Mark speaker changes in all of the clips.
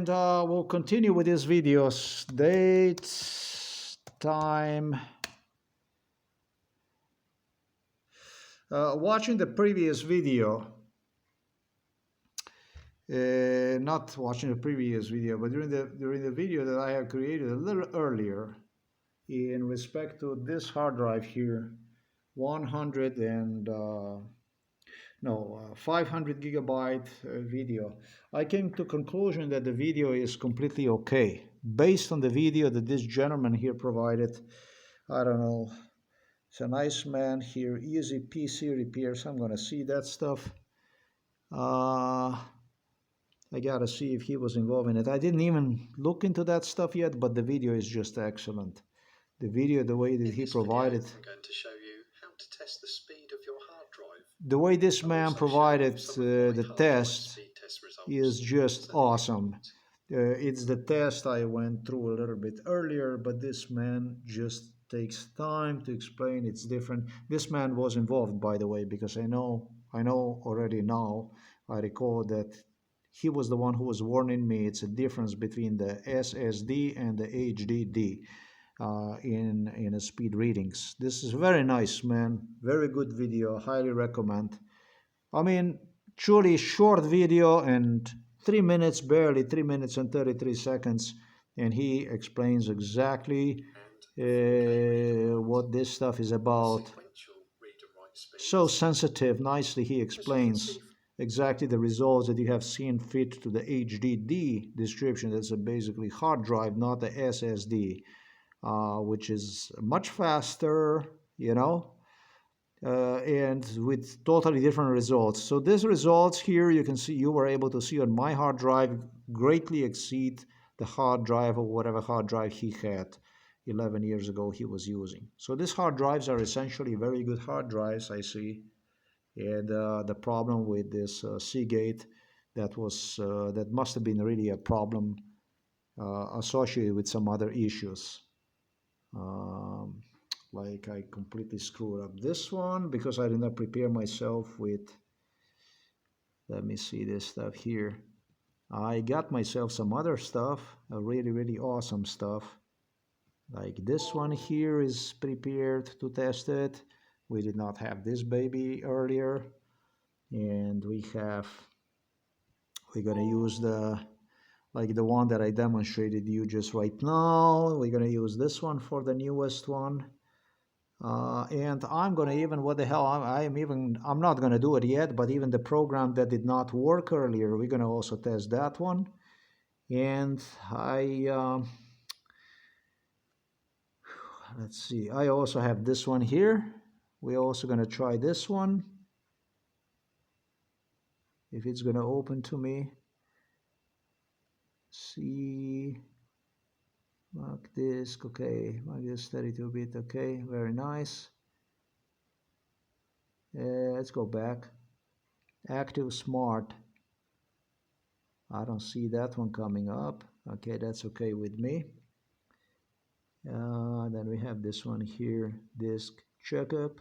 Speaker 1: we'll continue with these videos. Date, time. Watching the previous video, not watching the previous video, but during the video that I have created a little earlier, in respect to this hard drive here, 500 gigabyte video, I came to conclusion that the video is completely okay based on the video that this gentleman here provided. I don't know, it's a nice man here, easy PC repairs. I'm gonna see that stuff. I gotta see if he was involved in it. I didn't even look into that stuff yet, but the video is just excellent. The video, the way that he provided.
Speaker 2: I'm going to show you how to test the speed of your hard drive.
Speaker 1: The way this man provided the test is just awesome. It's the test I went through a little bit earlier, but this man just takes time to explain. It's different. This man was involved, by the way, because I know already now. I recall that he was the one who was warning me. It's a difference between the SSD and the HDD. In speed readings. This is very nice, man. Very good video. Highly recommend. I mean, truly short video and 3 minutes, barely 3 minutes and 33 seconds, and he explains exactly what this stuff is about. So sensitive. Nicely he explains exactly the results that you have seen fit to the HDD description. That's a basically hard drive, not the SSD. Which is much faster, and with totally different results. So these results here, you were able to see on my hard drive greatly exceed the hard drive or whatever hard drive he had 11 years ago he was using. So these hard drives are essentially very good hard drives, I see. And the problem with this Seagate, that must have been really a problem associated with some other issues. Like I completely screwed up this one because I did not prepare myself with, let me see this stuff here. I got myself some other stuff, really awesome stuff. Like this one here is prepared to test it. We did not have this baby earlier, and we're gonna use the one that I demonstrated you just right now. We're gonna use this one for the newest one, and I'm gonna even, what the hell, I'm not gonna do it yet, but even the program that did not work earlier, we're gonna also test that one. And let's see, I also have this one here. We're also gonna try this one, if it's gonna open to me. See, Mac disk, okay, Mac disk 32-bit, okay, very nice. Let's go back. Active Smart. I don't see that one coming up. Okay, that's okay with me. Then we have this one here, disk checkup.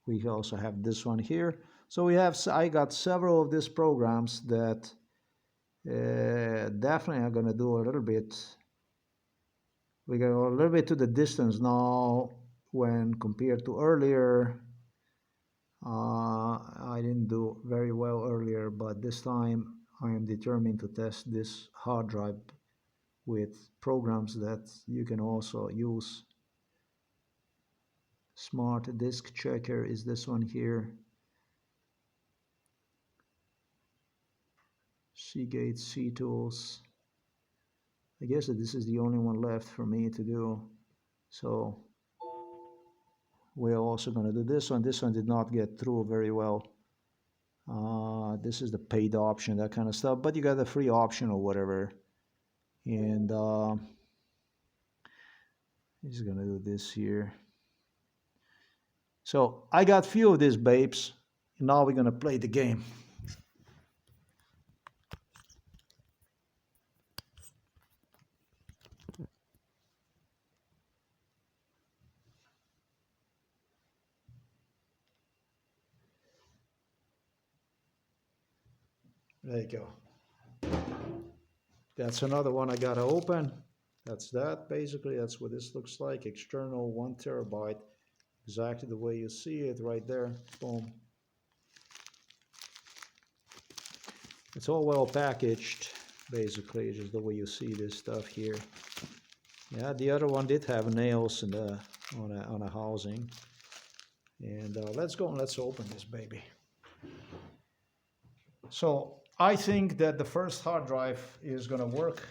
Speaker 1: We also have this one here. So I got several of these programs that definitely are going to do a little bit. We go a little bit to the distance now when compared to earlier. I didn't do very well earlier, but this time I am determined to test this hard drive with programs that you can also use. Smart Disk Checker is this one here. Seagate C-Tools. I guess that this is the only one left for me to do. So we're also going to do this one. This one did not get through very well. This is the paid option, that kind of stuff. But you got the free option or whatever. And he's going to do this here. So I got few of these babes. And now we're going to play the game. There you go. That's another one I gotta open. That's that. Basically, that's what this looks like. External 1 terabyte. Exactly the way you see it right there. Boom. It's all well packaged, basically, just the way you see this stuff here. Yeah, the other one did have nails in the, on a housing. And let's go and let's open this baby. So I think that the first hard drive is gonna work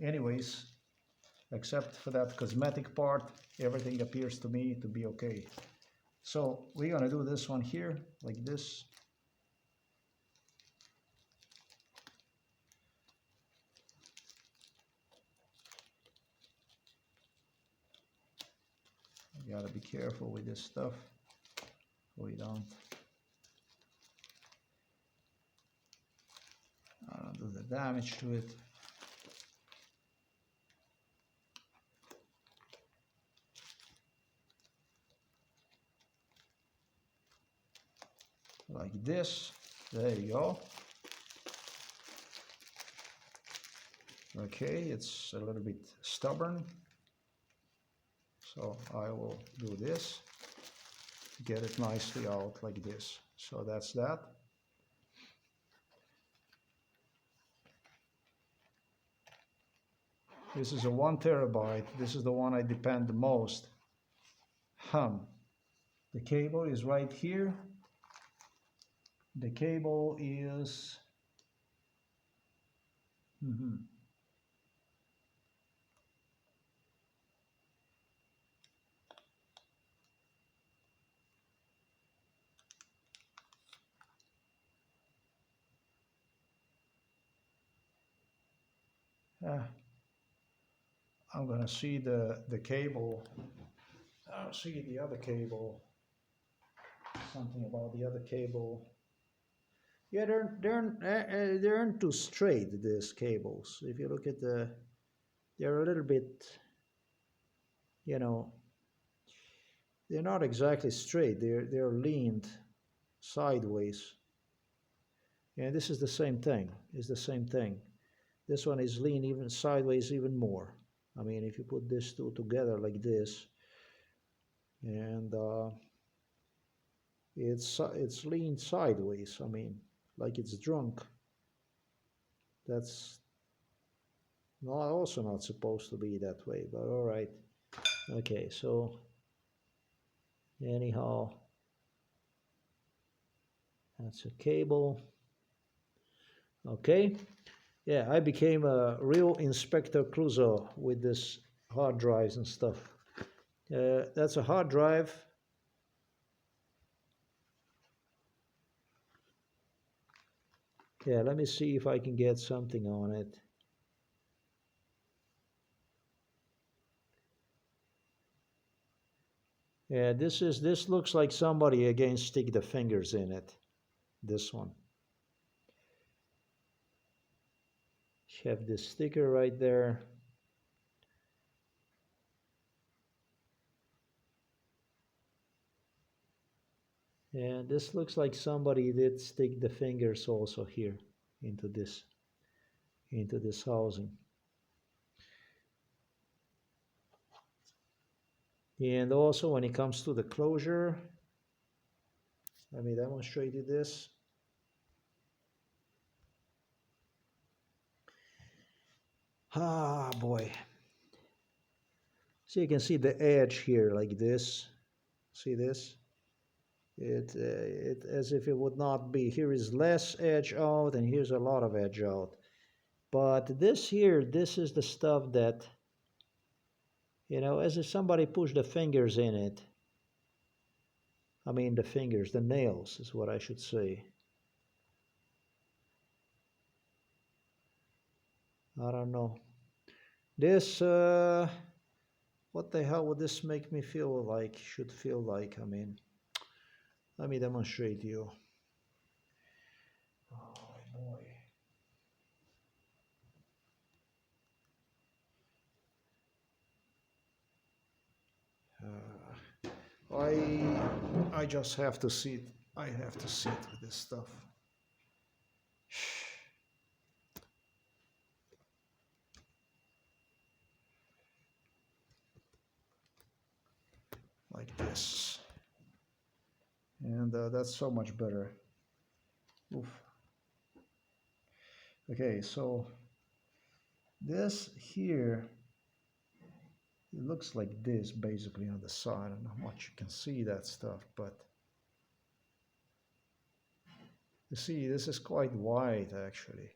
Speaker 1: anyways, except for that cosmetic part. Everything appears to me to be okay. So we're gonna do this one here, like this. You gotta be careful with this stuff. We don't do the damage to it. Like this. There you go. Okay, it's a little bit stubborn. So I will do this. Get it nicely out like this. So that's that. This is a 1 terabyte. This is the one I depend the most. The cable is right here. The cable is I'm gonna see the cable. I'll see the other cable. Something about the other cable. Yeah, they aren't too straight, these cables. If you look at they're a little bit, you know, they're not exactly straight. They're leaned sideways. And this is the same thing. It's the same thing. This one is lean even sideways even more. I mean, if you put these two together like this, and it's leaned sideways. I mean, like it's drunk. That's also not supposed to be that way, but all right. Okay, so anyhow, that's a cable. Okay, yeah, I became a real Inspector Clouseau with this hard drives and stuff. That's a hard drive. Yeah, let me see if I can get something on it. Yeah, this looks like somebody again stick the fingers in it. This one. Have this sticker right there. And this looks like somebody did stick the fingers also here into this housing. And also when it comes to the closure, let me demonstrate you this. Ah, boy. So you can see the edge here like this. See this? It as if it would not be. Here is less edge out and here's a lot of edge out. But this here, this is the stuff that, you know, as if somebody pushed the fingers in it. I mean the fingers, the nails is what I should say. I don't know. This, what the hell would this make me feel like, should feel like? I mean, let me demonstrate you. Oh boy. I just have to sit. I have to sit with this stuff. like this. And that's so much better. Oof. Okay, so this here, it looks like this basically on the side. I don't know how much you can see that stuff, but you see, this is quite wide actually.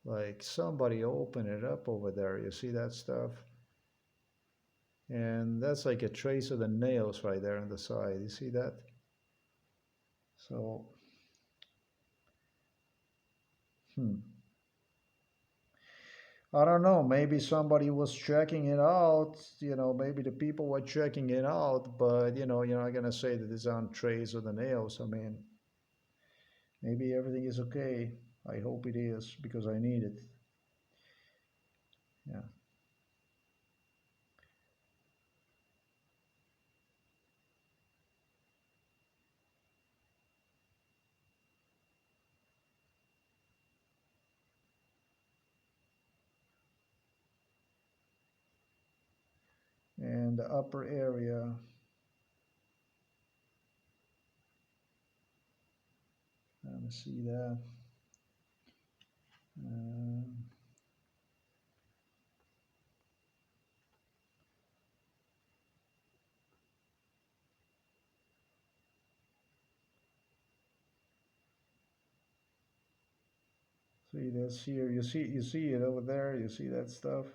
Speaker 1: Like somebody opened it up over there. You see that stuff? And that's like a trace of the nails right there on the side. You see that? So, I don't know. Maybe somebody was checking it out. Maybe the people were checking it out, but you're not gonna say that it's on trace of the nails. I mean, maybe everything is okay. I hope it is because I need it. Yeah. And the upper area. Let me see that. Um, See this here. You see it over there. You see that stuff.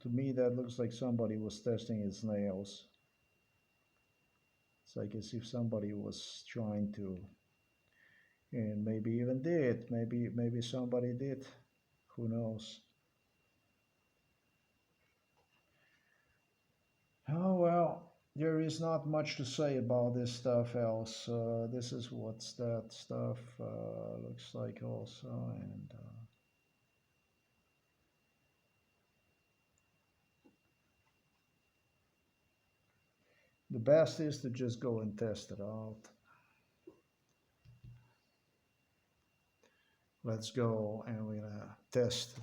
Speaker 1: To me, that looks like somebody was testing its nails. It's like as if somebody was trying to, and maybe even did. Maybe somebody did. Who knows? Oh well, there is not much to say about this stuff else. This is what's that stuff looks like also, and the best is to just go and test it out. Let's go and we're gonna test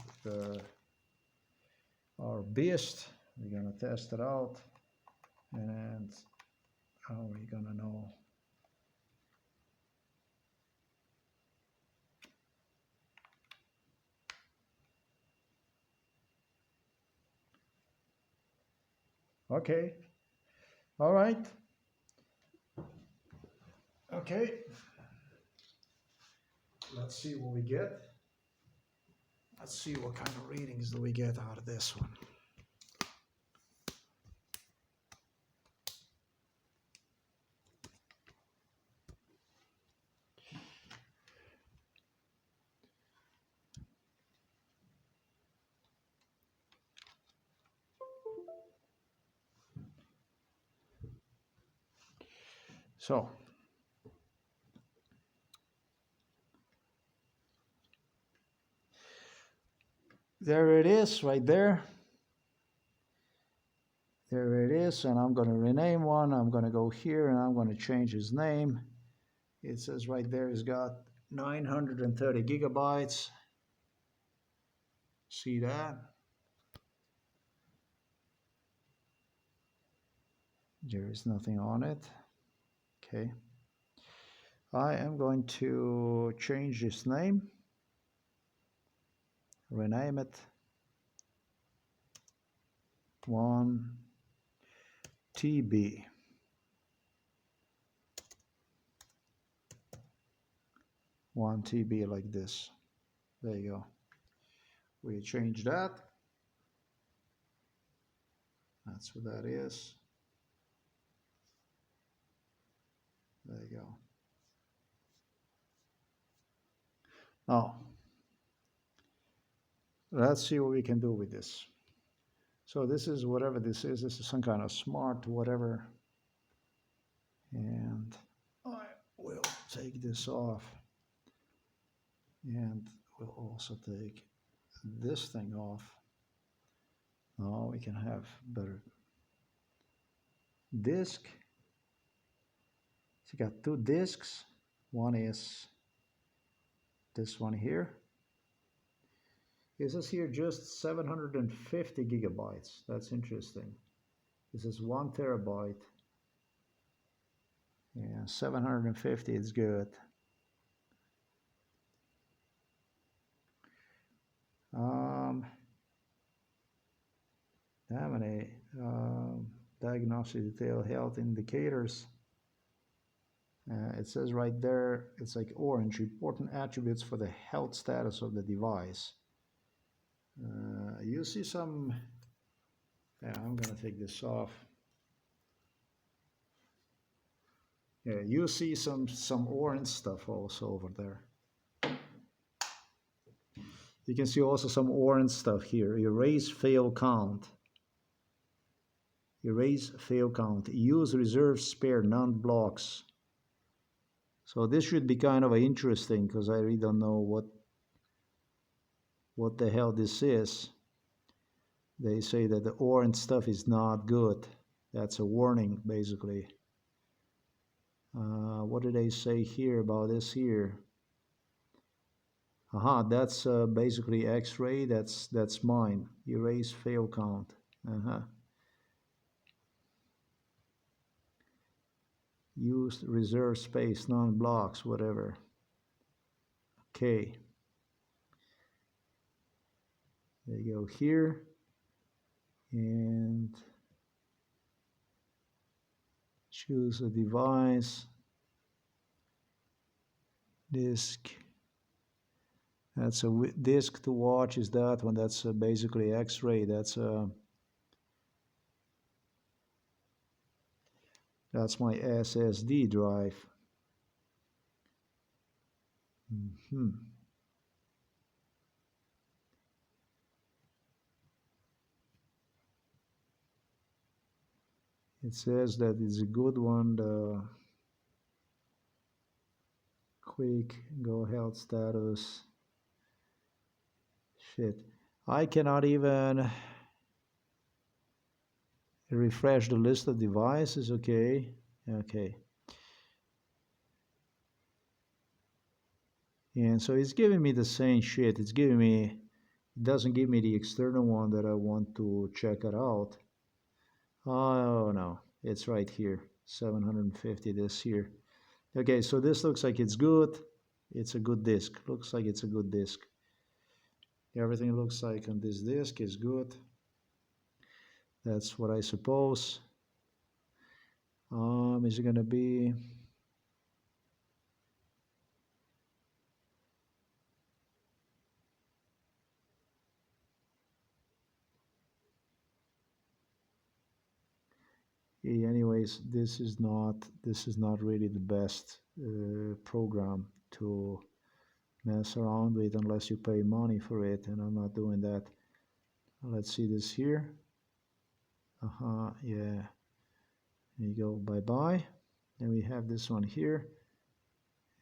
Speaker 1: our beast. We're gonna test it out, and how are we gonna know? Okay, all right. Okay, let's see what we get. Let's see what kind of readings do we get out of this one. So, there it is right there. There it is, and I'm going to rename one. I'm going to go here and I'm going to change his name. It says right there he's got 930 gigabytes. See that? There is nothing on it. Okay. I am going to change his name, rename it 1TB. 1TB like this. There you go. We change that. That's what that is. There you go. Now, let's see what we can do with this. So this is whatever this is. This is some kind of smart whatever. And I will take this off. And we'll also take this thing off. Now we can have better disk. So you got two disks. One is this one here. It says here just 750 gigabytes. That's interesting. This is 1 terabyte. Yeah, 750 is good. How many diagnostic detail health indicators? It says right there, it's like orange, important attributes for the health status of the device. You see some, yeah, I'm gonna take this off. Yeah, you see some orange stuff also over there. You can see also some orange stuff here. Erase fail count. Erase fail count. Use reserve spare non-blocks. So this should be kind of interesting because I really don't know what the hell this is. They say that the orange stuff is not good. That's a warning, basically. What do they say here about this here? Aha, that's basically X-ray. That's mine. Erase fail count. Used reserve space, non-blocks, whatever. Okay. They go here and choose a device. Disk. That's a disk to watch. Is that one? That's basically X-ray. That's my SSD drive. It says that it's a good one. The quick go health status. Shit. I cannot even refresh the list of devices. Okay. Okay. And so it's giving me the same shit. It's giving me, it doesn't give me the external one that I want to check it out. Oh no, it's right here. 750 this here. Okay, so this looks like it's good. It's a good disk. Looks like it's a good disk. Everything looks like on this disk is good. That's what I suppose. Is it gonna be? Anyways, this is not really the best program to mess around with unless you pay money for it, and I'm not doing that. Let's see this here. Yeah. There you go. Bye bye. Then we have this one here,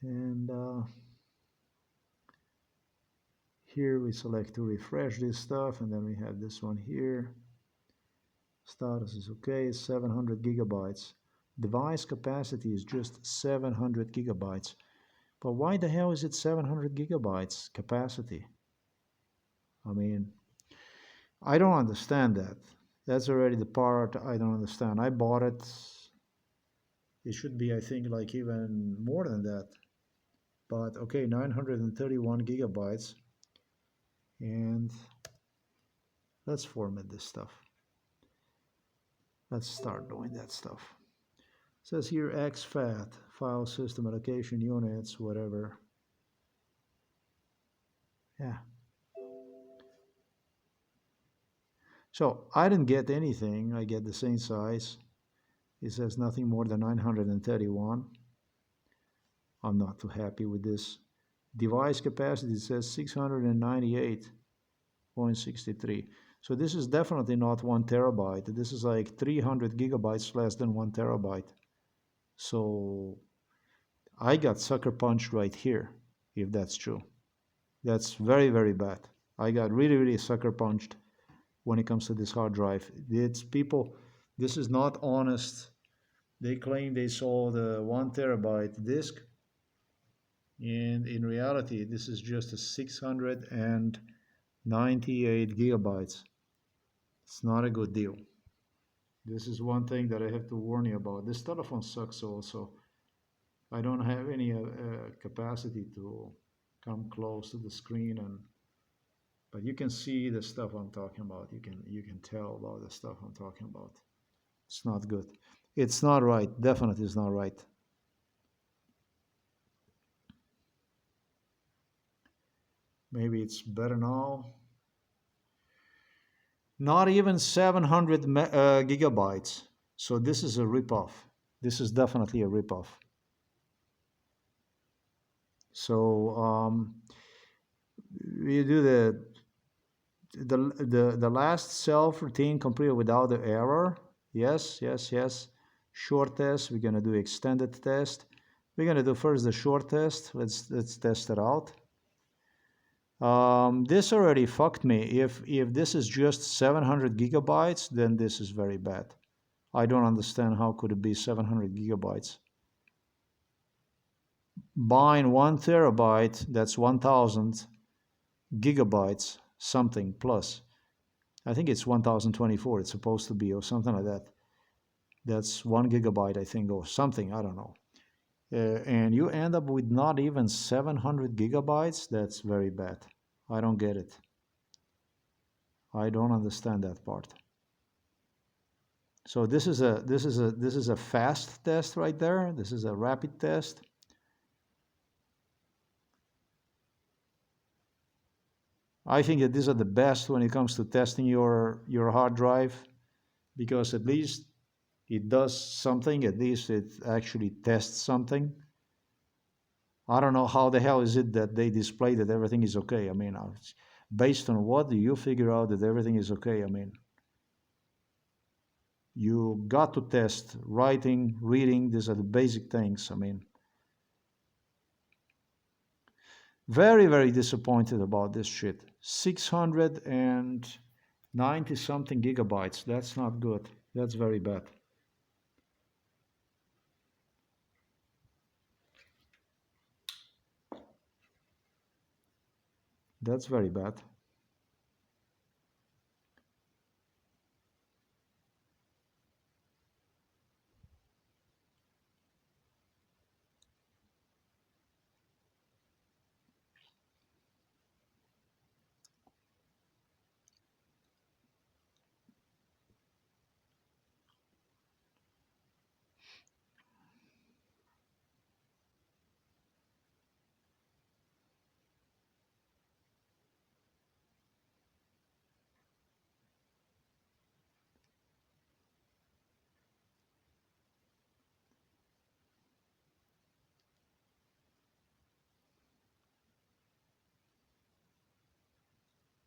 Speaker 1: and here we select to refresh this stuff, and then we have this one here. Status is okay. 700 gigabytes. Device capacity is just 700 gigabytes. But why the hell is it 700 gigabytes capacity? I mean, I don't understand that. That's already the part I don't understand. I bought it. It should be, I think, like even more than that. But okay, 931 gigabytes. And let's format this stuff. Let's start doing that stuff. It says here exFAT, file system allocation units, whatever. Yeah. So I didn't get anything. I get the same size. It says nothing more than 931. I'm not too happy with this. Device capacity says 698.63. So this is definitely not 1 terabyte. This is like 300 gigabytes less than 1 terabyte. So I got sucker punched right here, if that's true. That's very, very bad. I got really, really sucker punched when it comes to this hard drive. It's people, this is not honest. They claim they saw the 1 terabyte disk, and in reality, this is just a 698 98 gigabytes. It's not a good deal. This is one thing that I have to warn you about. This telephone sucks also. I don't have any capacity to come close to the screen, but you can see the stuff I'm talking about. You can tell about the stuff I'm talking about. It's not good. It's not right. Definitely is not right. Maybe it's better now. Not even 700 gigabytes. So this is a ripoff. This is definitely a ripoff. So we do the last self routine completed without the error. Yes, yes, yes. Short test. We're gonna do extended test. We're gonna do first the short test. Let's test it out. This already fucked me. If this is just 700 gigabytes, then this is very bad. I don't understand how could it be 700 gigabytes. Buying 1 terabyte, that's 1000 gigabytes something plus. I think it's 1024 it's supposed to be, or something like that. That's 1 gigabyte, I think, or something, I don't know. And you end up with not even 700 gigabytes. That's very bad. I don't get it. I don't understand that part. So this is a fast test right there. This is a rapid test. I think that these are the best when it comes to testing your hard drive, because at least it does something. At least it actually tests something. I don't know how the hell is it that they display that everything is okay. I mean, based on what do you figure out that everything is okay? I mean, you got to test writing, reading. These are the basic things. I mean, very, very disappointed about this shit. 690 something gigabytes. That's not good. That's very bad. That's very bad.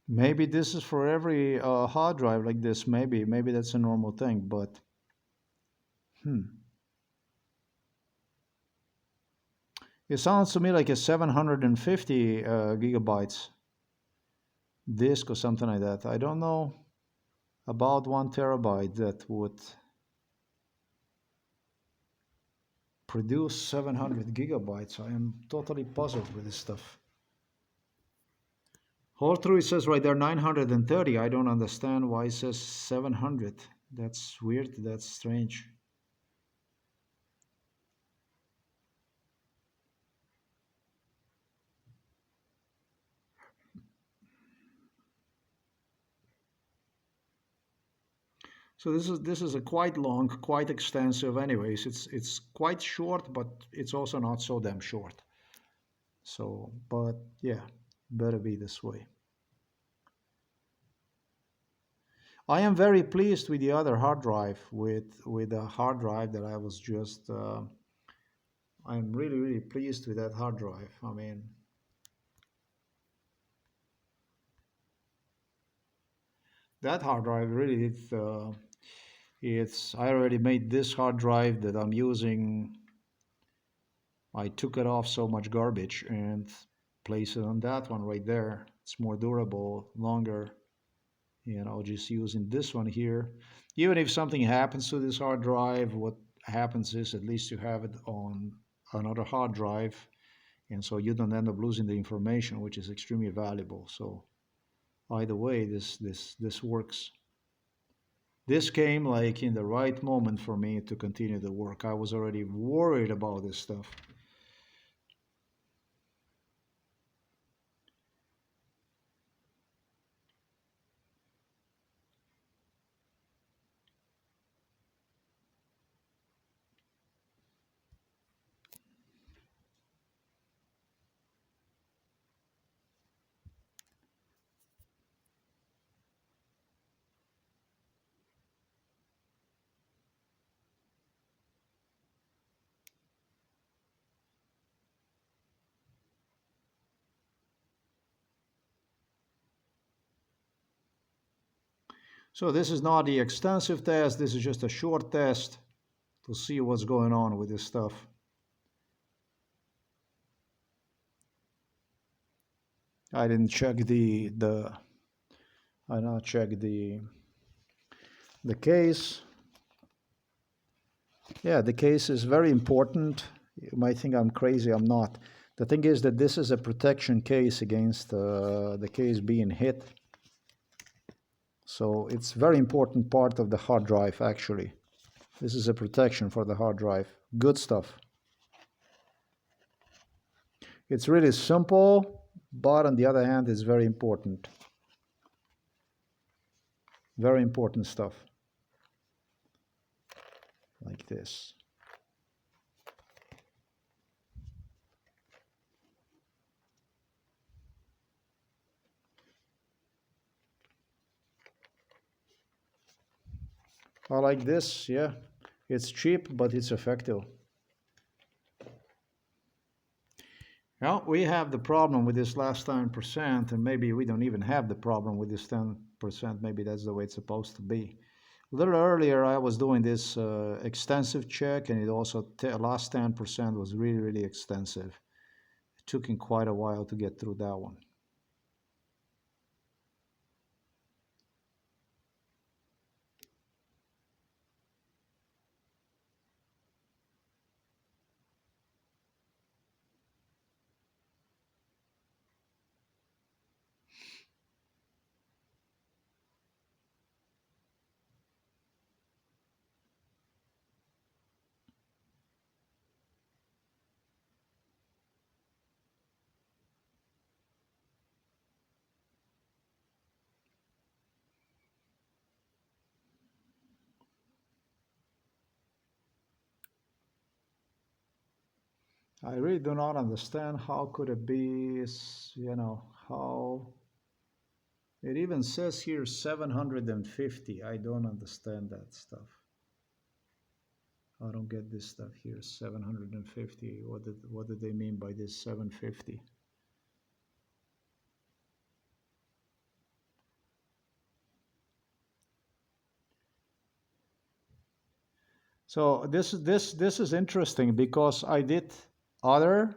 Speaker 1: Maybe this is for every hard drive like this. Maybe that's a normal thing. But it sounds to me like a 750 gigabytes disk or something like that. I don't know about 1 terabyte that would produce 700 gigabytes. I am totally puzzled with this stuff. All through it says right there 930. I don't understand why it says 700. That's weird. That's strange. So this is a quite long, quite extensive. Anyways, it's quite short, but it's also not so damn short. So, but yeah, better be this way. I am very pleased with the other hard drive, with the hard drive that I was just. I'm really pleased with that hard drive. I mean, that hard drive really it's I already made this hard drive that I'm using. I took it off so much garbage and place it on that one right there. It's more durable, longer. Just using this one here. Even if something happens to this hard drive, what happens is at least you have it on another hard drive, and so you don't end up losing the information, which is extremely valuable. So Either way, this works. This came like in the right moment for me to continue the work. I was already worried about this stuff. So this is not the extensive test, this is just a short test to see what's going on with this stuff. I didn't check I not check the case. Yeah, the case is very important. You might think I'm crazy, I'm not. The thing is that this is a protection case against the case being hit. So it's very important part of the hard drive actually. This is a protection for the hard drive. Good stuff. It's really simple, but on the other hand, it's very important. Very important stuff. Like this. I like this, yeah. It's cheap, but it's effective. Well, we have the problem with this last 10%, and maybe we don't even have the problem with this 10%. Maybe that's the way it's supposed to be. A little earlier, I was doing this extensive check, and it also, last 10% was really, really extensive. It took him quite a while to get through that one. I really do not understand how could it be, how it even says here 750. I don't understand that stuff. I don't get this stuff here, 750. What did they mean by this 750? So this is interesting because I did other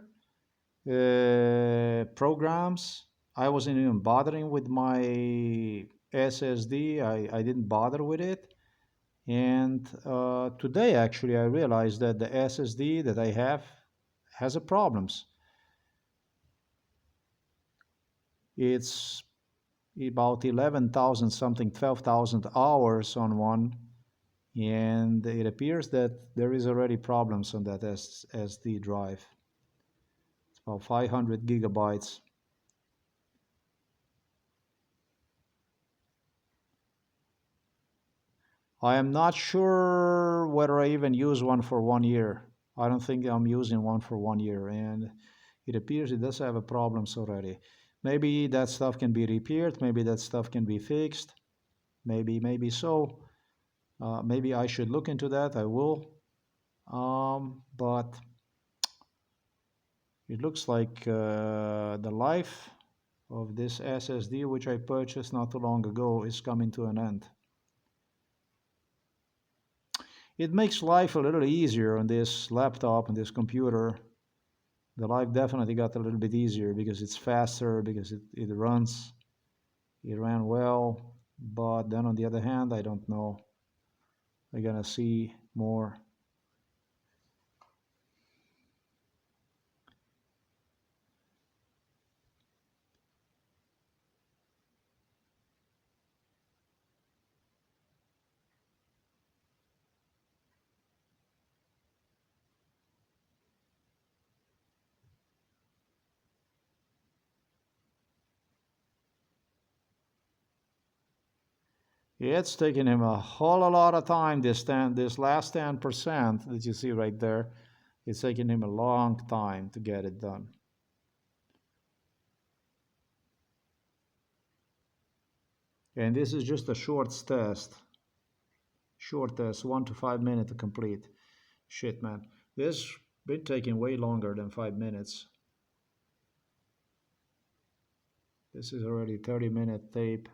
Speaker 1: programs. I wasn't even bothering with my SSD. I didn't bother with it. And today, actually, I realized that the SSD that I have has a problems. It's about 11,000 something, 12,000 hours on one. And it appears that there is already problems on that SSD drive. It's about 500 gigabytes. I am not sure whether I even use one for 1 year. I don't think I'm using one for 1 year, and it appears it does have a problems already. Maybe that stuff can be repaired, maybe that stuff can be fixed, maybe so. Maybe I should look into that, I will. But it looks like the life of this SSD, which I purchased not too long ago, is coming to an end. It makes life a little easier on this laptop and this computer. The life definitely got a little bit easier because it's faster, because it runs. It ran well, but then on the other hand, I don't know. We're gonna see more. It's taking him a whole lot of time. This last 10% that you see right there, it's taking him a long time to get it done. And this is just a short test. Short test, 1 to 5 minutes to complete. Shit, man. This been taking way longer than 5 minutes. This is already 30-minute tape.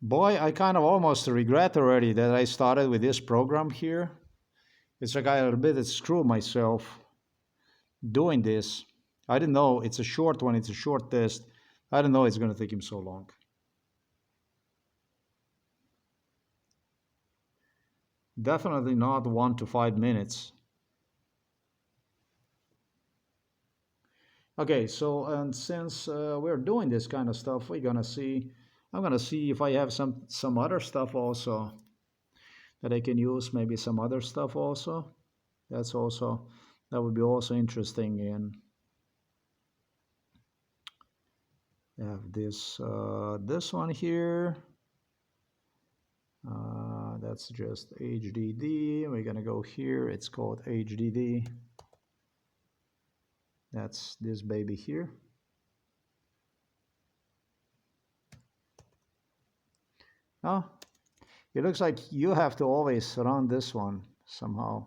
Speaker 1: Boy, I kind of almost regret already that I started with this program here. It's like I a bit screw myself doing this. I didn't know it's a short one, it's a short test. I didn't know it's going to take him so long. Definitely not 1 to 5 minutes. Okay, so and since we're doing this kind of stuff, I'm gonna see if I have some other stuff also that I can use, maybe some other stuff also. That would be also interesting. And I have this one here. That's just HDD. We're gonna go here. It's called HDD. That's this baby here. Oh, it looks like you have to always run this one somehow.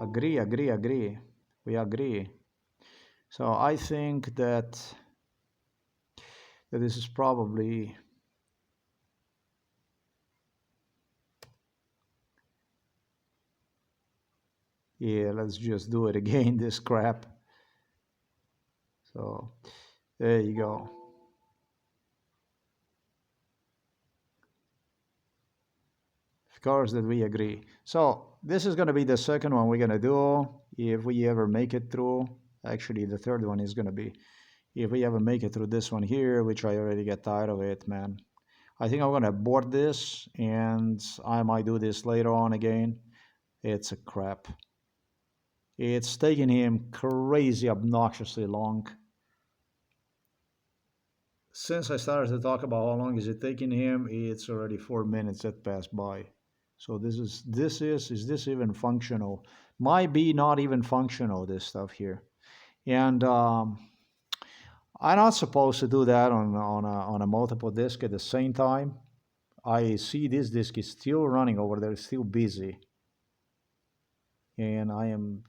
Speaker 1: Agree, agree, agree. We agree. So I think that this is probably yeah, let's just do it again, this crap. So there you go. Of course that we agree. So this is going to be the second one we're going to do if we ever make it through. Actually, the third one is going to be if we ever make it through this one here, which I already get tired of it, man. I think I'm going to abort this and I might do this later on again. It's a crap. It's taking him crazy, obnoxiously long. Since I started to talk about how long is it taking him, it's already 4 minutes that passed by. So is this even functional? Might be not even functional, this stuff here. And I'm not supposed to do that on a multiple disk at the same time. I see this disk is still running over there, still busy. And I am,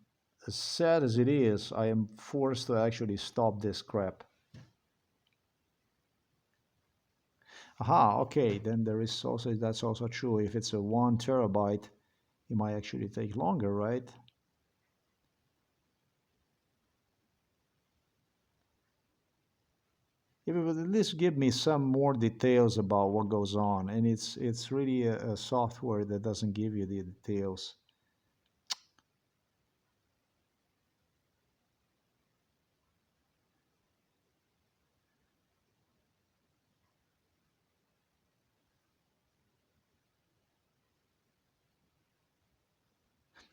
Speaker 1: as sad as it is, I am forced to actually stop this crap. Aha, okay, then that's also true. If it's a 1 TB, it might actually take longer, right? If it would at least give me some more details about what goes on, and it's really a software that doesn't give you the details.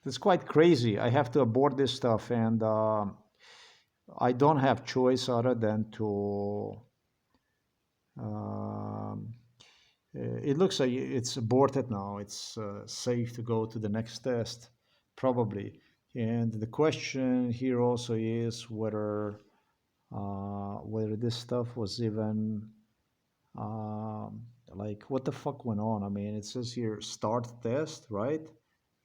Speaker 1: It's quite crazy. I have to abort this stuff, and I don't have choice other than to. Um, it looks like it's aborted now. It's safe to go to the next test, probably. And the question here also is whether this stuff was even like what the fuck went on. I mean, it says here start test, right?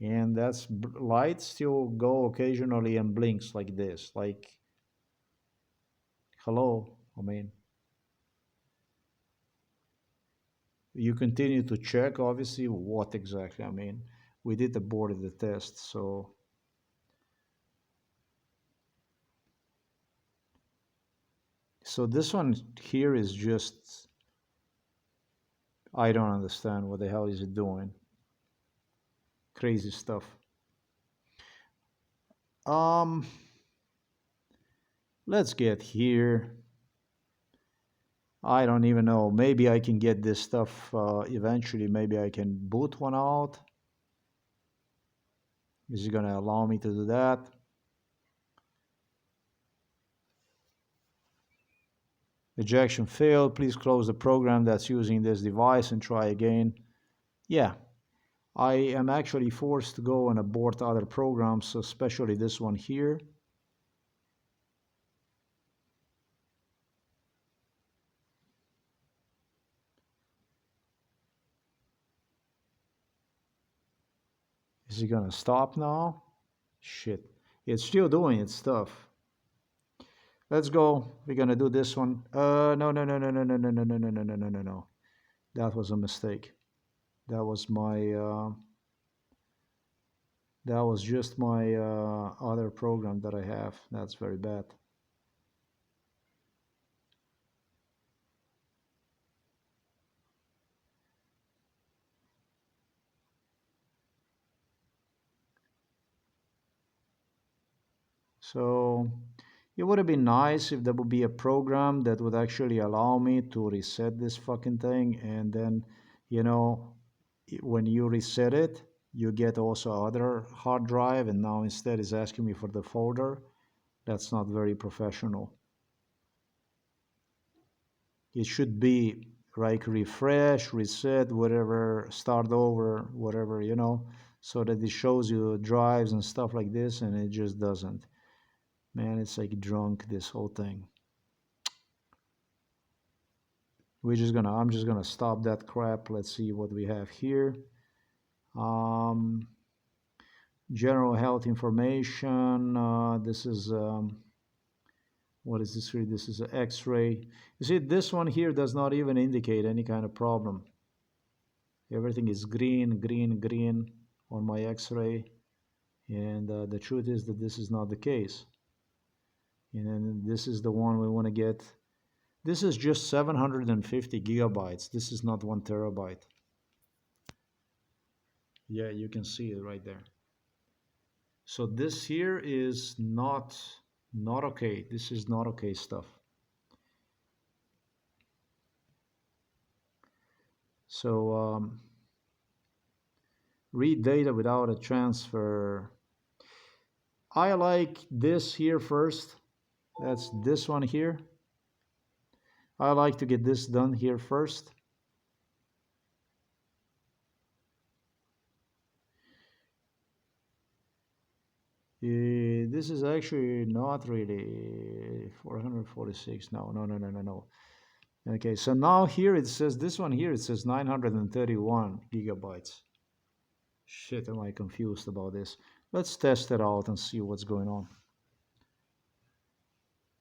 Speaker 1: And that's light still go occasionally and blinks like this, like hello. I mean, you continue to check, obviously, what exactly. I mean, we did abort the test, so this one here is just, I don't understand what the hell is it doing. Crazy stuff. um let's get here. I don't even know. Maybe I can get this stuff eventually. Maybe I can boot one out. Is it going to allow me to do that? Ejection failed. Please close the program that's using this device and try again. Yeah, I am actually forced to go and abort other programs, especially this one here. Is it going to stop now? Shit. It's still doing its stuff. Let's go. We're going to do this one. No, no, no, no, no, no, no, no, no, no, no, no, no, no, no. That was a mistake. That was my that was just my other program that I have. That's very bad. So it would have been nice if there would be a program that would actually allow me to reset this fucking thing, and then, you know, when you reset it, you get also other hard drive, and now instead it's asking me for the folder. That's not very professional. It should be like refresh, reset, whatever, start over, whatever, so that it shows you drives and stuff like this, and it just doesn't. Man, it's like drunk, this whole thing. I'm just gonna stop that crap. Let's see what we have here. Um, General health information. This is what is this? This is an X-ray. You see, this one here does not even indicate any kind of problem. Everything is green, green, green on my X-ray, and the truth is that this is not the case. And then this is the one we want to get. This is just 750 gigabytes. This is not 1 terabyte. Yeah, you can see it right there. So this here is not okay. This is not okay stuff. So read data without a transfer. I like this here first. That's this one here. I like to get this done here first. This is actually not really 446. No, no, no, no, no, no. Okay, so now here it says, this one here, it says 931 gigabytes. Shit, am I confused about this? Let's test it out and see what's going on.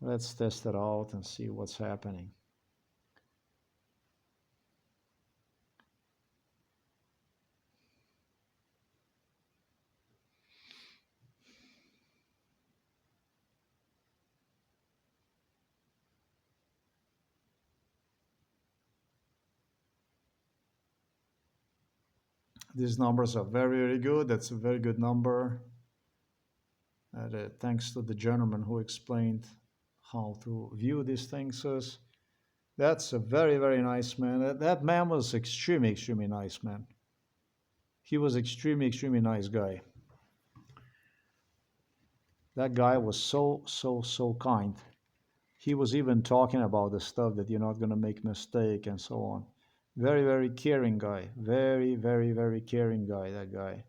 Speaker 1: Let's test it out and see what's happening. These numbers are very, very good. That's a very good number. Thanks to the gentleman who explained how to view these things. So that's a very, very nice man. That man was extremely, extremely nice, man. He was extremely, extremely nice guy. That guy was so, so, so kind. He was even talking about the stuff that you're not going to make mistake and so on. Very, very caring guy. Very, very, very caring guy, that guy.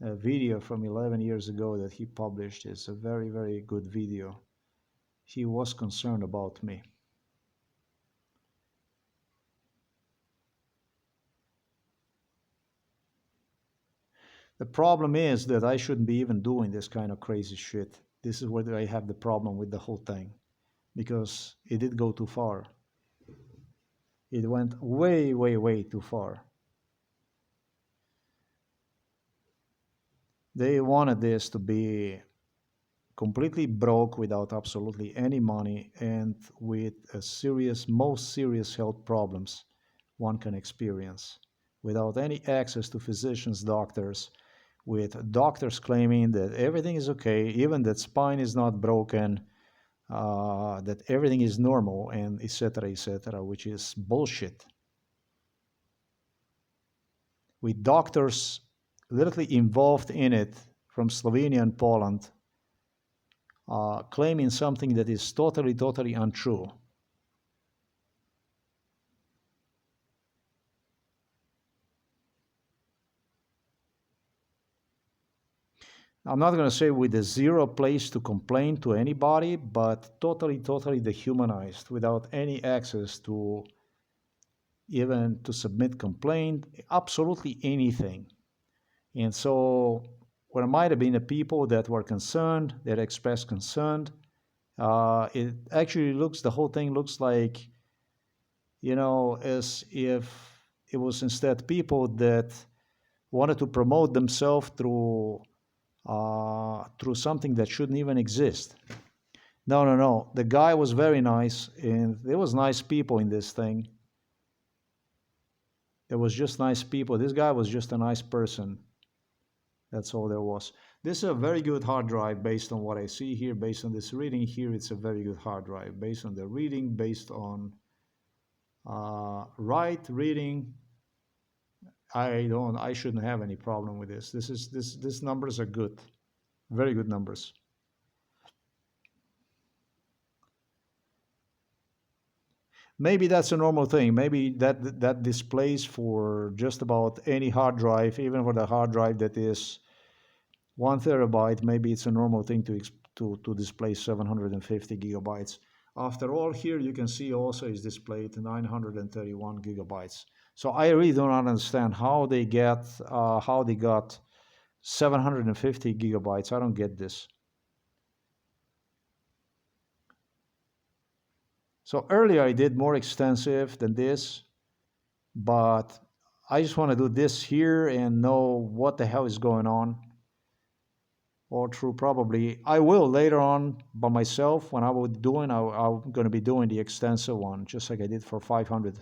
Speaker 1: a video from 11 years ago that he published. It's a very, very good video. He was concerned about me. The problem is that I shouldn't be even doing this kind of crazy shit. This is where I have the problem with the whole thing, because it did go too far. It went way, way, way too far. They wanted this to be completely broke without absolutely any money and with a serious, most serious health problems one can experience, without any access to physicians, doctors, with doctors claiming that everything is okay, even that spine is not broken, that everything is normal, and etc., which is bullshit. With doctors literally involved in it from Slovenia and Poland, claiming something that is totally, totally untrue. I'm not going to say with a zero place to complain to anybody, but totally, totally dehumanized, without any access to even to submit complaint, absolutely anything. And so there might have been the people that were concerned, that expressed concern. It actually looks, the whole thing looks like, as if it was instead people that wanted to promote themselves through something that shouldn't even exist. No, no, no. The guy was very nice, and there was nice people in this thing. There was just nice people. This guy was just a nice person. That's all there was. This is a very good hard drive based on what I see here, based on this reading here. It's a very good hard drive based on the reading, based on reading. I shouldn't have any problem with this. These numbers are good, very good numbers. Maybe that's a normal thing. Maybe that displays for just about any hard drive, even for the hard drive that is 1 terabyte. Maybe it's a normal thing to display 750 gigabytes. After all, here you can see also is displayed 931 gigabytes. So I really don't understand how they got 750 gigabytes. I don't get this. So earlier I did more extensive than this, but I just want to do this here and know what the hell is going on. Or through probably, I will later on by myself when I'm going to be doing the extensive one, just like I did for 500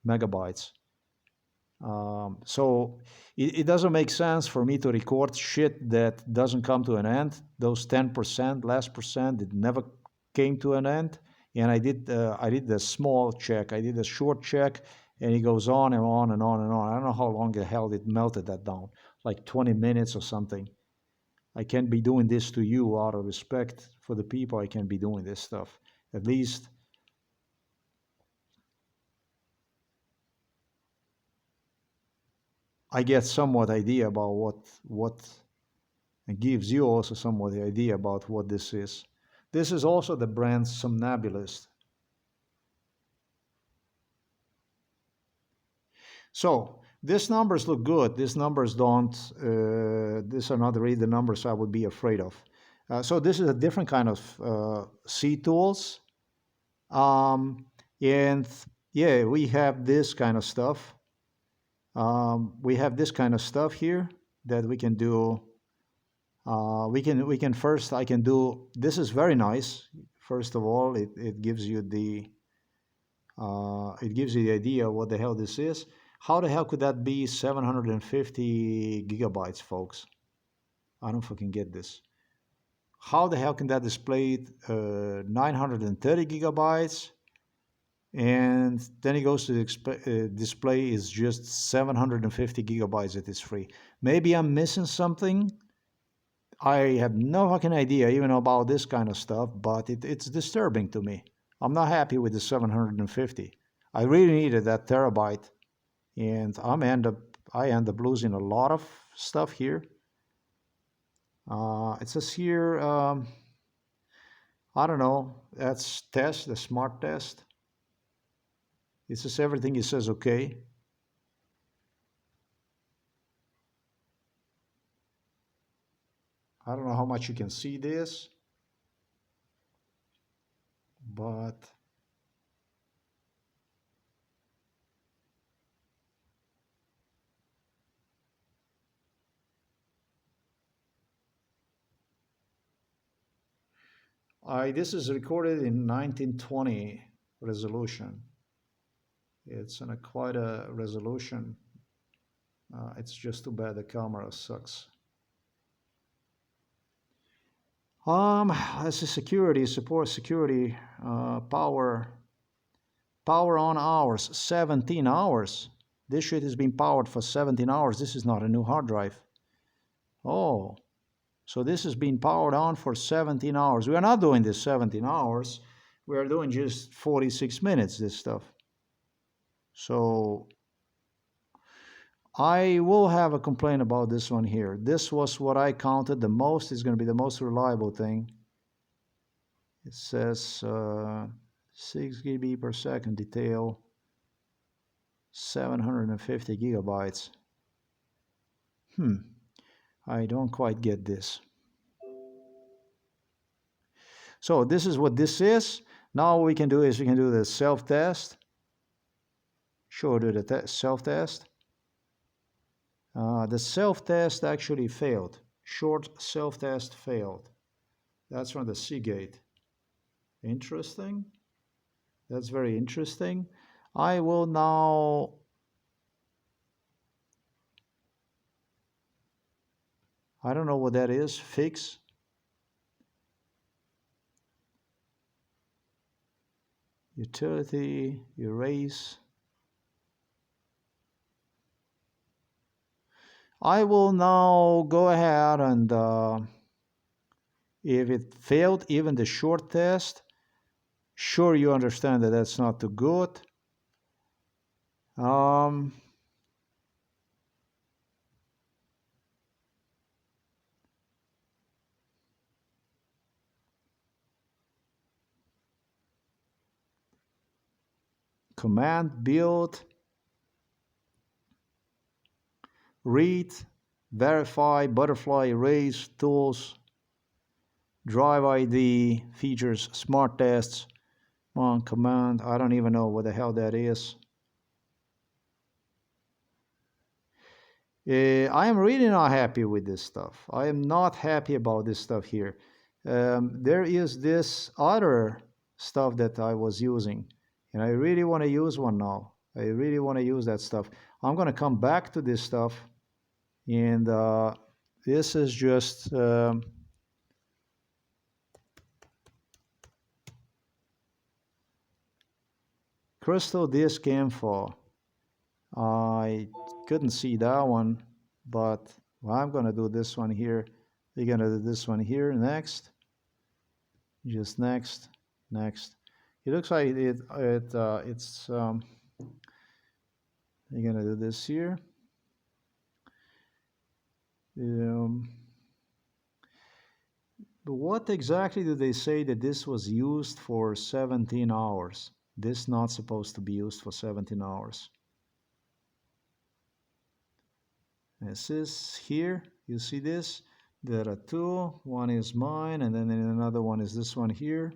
Speaker 1: megabytes. So it doesn't make sense for me to record shit that doesn't come to an end. Those 10%, last percent, it never came to an end. And I did the small check. I did a short check, and it goes on and on and on and on. I don't know how long the hell it melted that down, like 20 minutes or something. I can't be doing this to you out of respect for the people. I can't be doing this stuff. At least I get somewhat idea about what it gives you also somewhat the idea about what this is. This is also the brand Somnambulist. So these numbers look good. These numbers don't. These are not really the numbers I would be afraid of. So this is a different kind of C tools, and yeah, we have this kind of stuff. We have this kind of stuff here that we can do. We can first. I can do. This is very nice. First of all, it gives you the idea what the hell this is. How the hell could that be 750 gigabytes, folks? I don't fucking get this. How the hell can that display 930 gigabytes? And then it goes to the display is just 750 gigabytes. It is free. Maybe I'm missing something. I have no fucking idea even about this kind of stuff, but it's disturbing to me. I'm not happy with the 750. I really needed that terabyte, and I end up losing a lot of stuff here. It says here, I don't know, that's test, the smart test. It says everything, it says okay. I don't know how much you can see this, but this is recorded in 1920 resolution. It's in quite a resolution. It's just too bad the camera sucks. This is security, support security, power on hours, 17 hours. This shit has been powered for 17 hours. This is not a new hard drive. Oh, so this has been powered on for 17 hours. We are not doing this 17 hours. We are doing just 46 minutes, this stuff. So I will have a complaint about this one here. This was what I counted the most. It's going to be the most reliable thing. It says 6 GB per second detail, 750 gigabytes. I don't quite get this. So this is what this is. Now what we can do is we can do the self-test. Sure, do the self-test. The self-test actually failed. Short self-test failed. That's from the Seagate. Interesting. That's very interesting. I will now I don't know what that is. Fix. Utility, erase. I will now go ahead and if it failed even the short test, sure you understand that that's not too good. Command, build, read, verify, butterfly, erase, tools, drive ID, features, smart tests, on command. I don't even know what the hell that is. I am really not happy with this stuff. I am not happy about this stuff here. There is this other stuff that I was using, and I really want to use one now. I really want to use that stuff. I'm going to come back to this stuff, and this is just crystal disk info. I couldn't see that one, but well, I'm going to do this one here. We're going to do this one here next. Just next. It looks like it's we're going to do this here. But what exactly do they say that this was used for 17 hours? This not supposed to be used for 17 hours. This is here. You see this? There are two. One is mine, and then another one is this one here.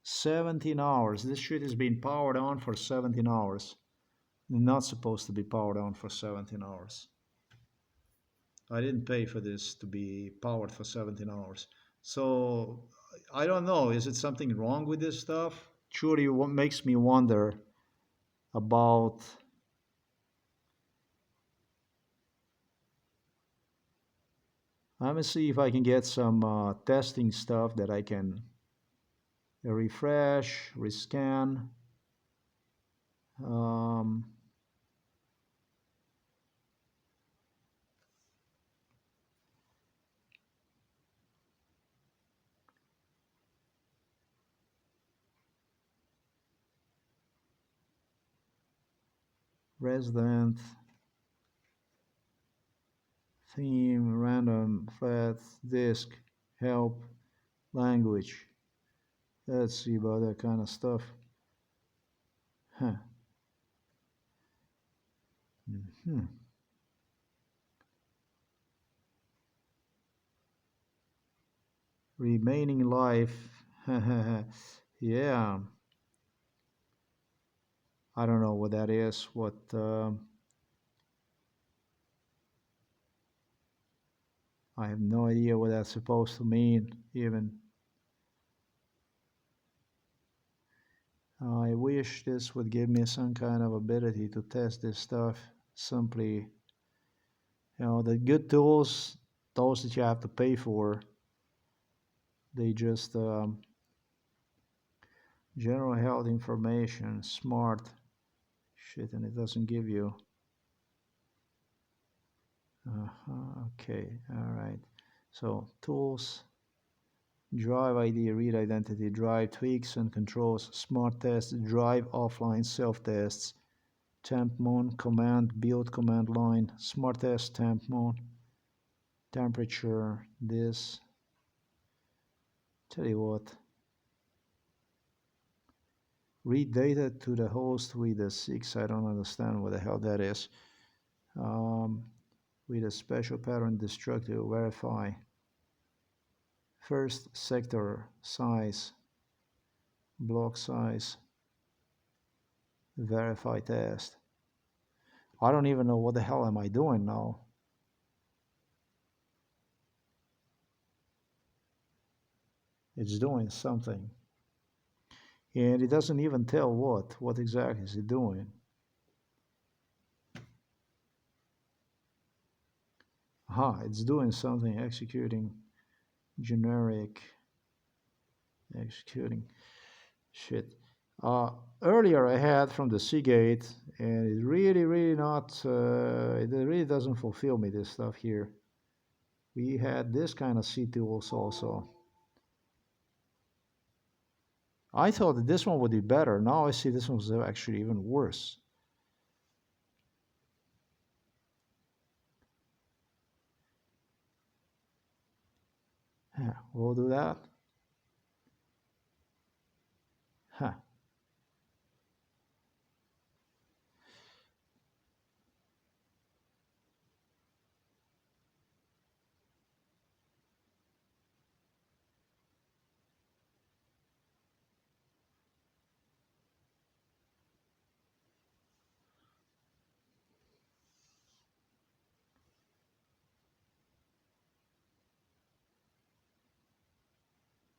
Speaker 1: 17 hours. This shit is being powered on for 17 hours. Not supposed to be powered on for 17 hours. I didn't pay for this to be powered for 17 hours. So I don't know. Is it something wrong with this stuff? Truly, what makes me wonder about let me see if I can get some testing stuff that I can refresh, rescan. Resident theme, random, flat, disk, help, language. Let's see about that kind of stuff. Huh. Hmm. Remaining life. Yeah. I don't know what that is. What I have no idea what that's supposed to mean. Even I wish this would give me some kind of ability to test this stuff. Simply, the good tools, those that you have to pay for, they just general health information, smart shit, and it doesn't give you. Okay, all right. So tools, drive ID, read identity, drive tweaks and controls, smart tests, drive offline self tests, temp mon, command, build command line, smart test, temp mon, temperature, this. Tell you what, read data to the host with a 6. I don't understand what the hell that is. With a special pattern destructive, verify. First sector, size, block size, verify test. I don't even know what the hell am I doing now. It's doing something. And it doesn't even tell what exactly is it doing. Aha, it's doing something, executing generic, executing shit. Earlier I had from the Seagate, and it really not, it really doesn't fulfill me, this stuff here. We had this kind of C tools also. I thought that this one would be better. Now I see this one's actually even worse. Yeah, we'll do that. Huh.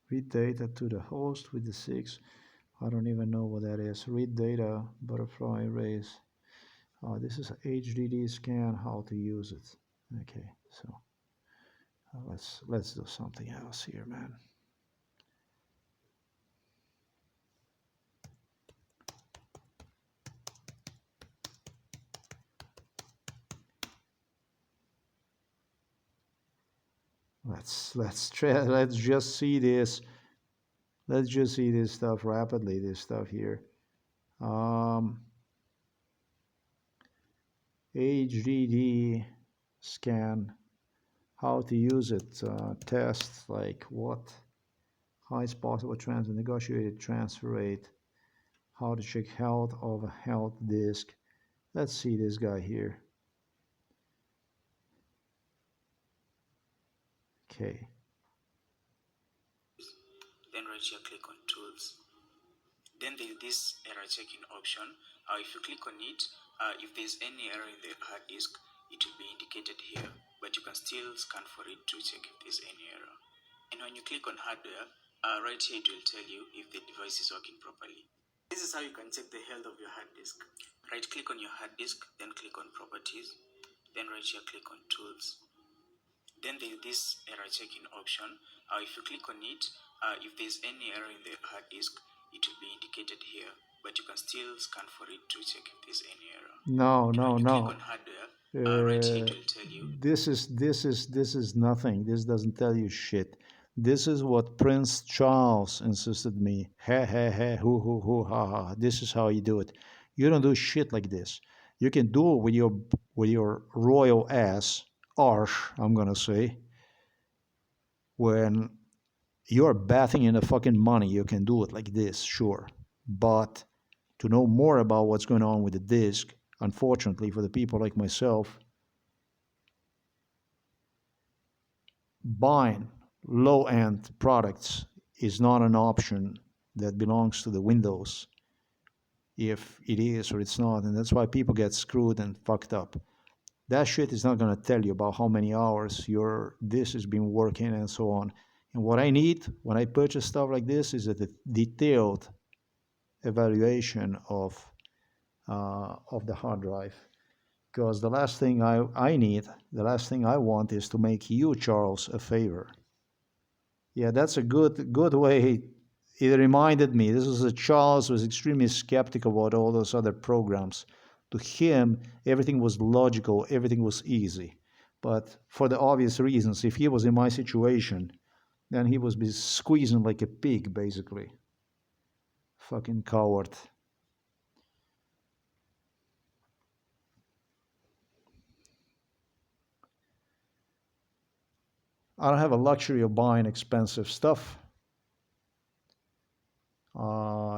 Speaker 1: Read data to the host with the 6. I don't even know what that is. Read data, butterfly race. Oh, this is HDD scan, how to use it. Okay, so let's do something else here, man. Let's try. Let's just see this. Let's just see this stuff rapidly. This stuff here. HDD scan, how to use it, test like what, highest possible transfer, negotiated transfer rate, how to check health of a health disk. Let's see this guy here. Okay.
Speaker 3: Then right here, click on Tools. Then there's this error checking option. If you click on it, if there's any error in the hard disk, it will be indicated here, but you can still scan for it to check if there's any error. And when you click on hardware, right here it will tell you if the device is working properly. This is how you can check the health of your hard disk. Right click on your hard disk, then click on Properties, then right here click on Tools. Then there's this error checking option. If you click on it, if there's any error in the hard disk, it will be indicated here, but you can still scan for it to check if there's any error.
Speaker 1: No,
Speaker 3: and
Speaker 1: no,
Speaker 3: when you
Speaker 1: no.
Speaker 3: click on hardware, right here it will tell you.
Speaker 1: This is nothing. This doesn't tell you shit. This is what Prince Charles insisted me. Ha ha ha, hoo ha ha. This is how you do it. You don't do shit like this. You can do it with your royal ass harsh, I'm gonna say. When you're bathing in the fucking money, you can do it like this, sure. But to know more about what's going on with the disk, unfortunately for the people like myself, buying low-end products is not an option that belongs to the Windows, if it is or it's not, and that's why people get screwed and fucked up. That shit is not going to tell you about how many hours your this has been working and so on. And what I need when I purchase stuff like this is a detailed evaluation of the hard drive. Because the last thing I need, the last thing I want is to make you, Charles, a favor. Yeah, that's a good way. It reminded me, this was a Charles was extremely skeptical about all those other programs. To him, everything was logical, everything was easy. But for the obvious reasons, if he was in my situation, then he was be squeezing like a pig, basically. Fucking coward. I don't have a luxury of buying expensive stuff.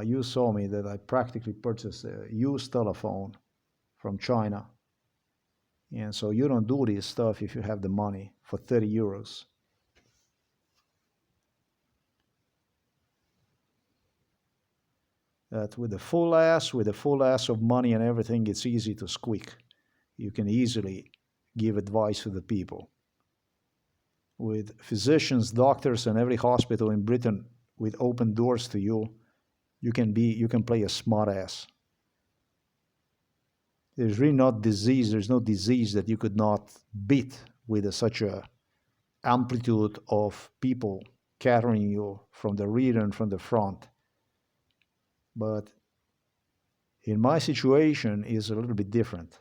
Speaker 1: You saw me that I practically purchased a used telephone from China. And so you don't do this stuff if you have the money for 30 euros. That with the full ass of money and everything, it's easy to squeak. You can easily give advice to the people. With physicians, doctors, and every hospital in Britain with open doors to you, you can play a smart ass. There's really not disease. There's no disease that you could not beat with such a amplitude of people carrying you from the rear and from the front. But in my situation is a little bit different.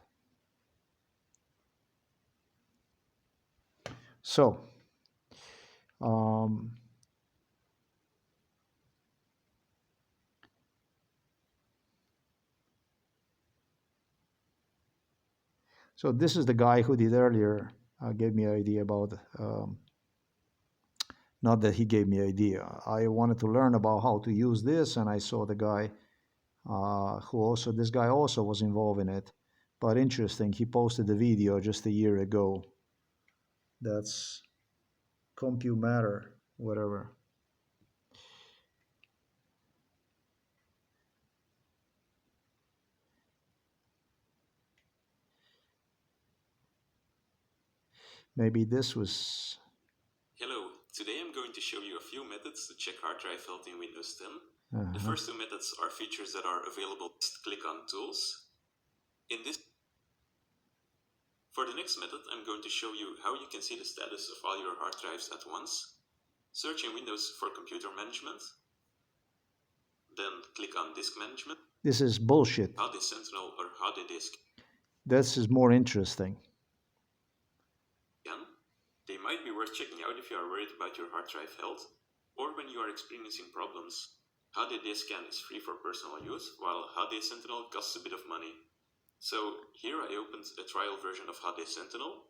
Speaker 1: So, so this is the guy who did earlier gave me an idea about, not that he gave me an idea. I wanted to learn about how to use this, and I saw the guy this guy also was involved in it. But interesting, he posted the video just a year ago. That's CompuMatter, whatever. Maybe this was...
Speaker 4: Hello, today I'm going to show you a few methods to check hard drive health in Windows 10. The first two methods are features that are available. Just click on Tools. For the next method, I'm going to show you how you can see the status of all your hard drives at once. Search in Windows for Computer Management. Then click on Disk Management.
Speaker 1: This is bullshit.
Speaker 4: HDD Sentinel or HDD Disk.
Speaker 1: This is more interesting.
Speaker 4: They might be worth checking out if you are worried about your hard drive health, or when you are experiencing problems. HDD Scan is free for personal use, while HDD Sentinel costs a bit of money. So here I opened a trial version of HDD Sentinel.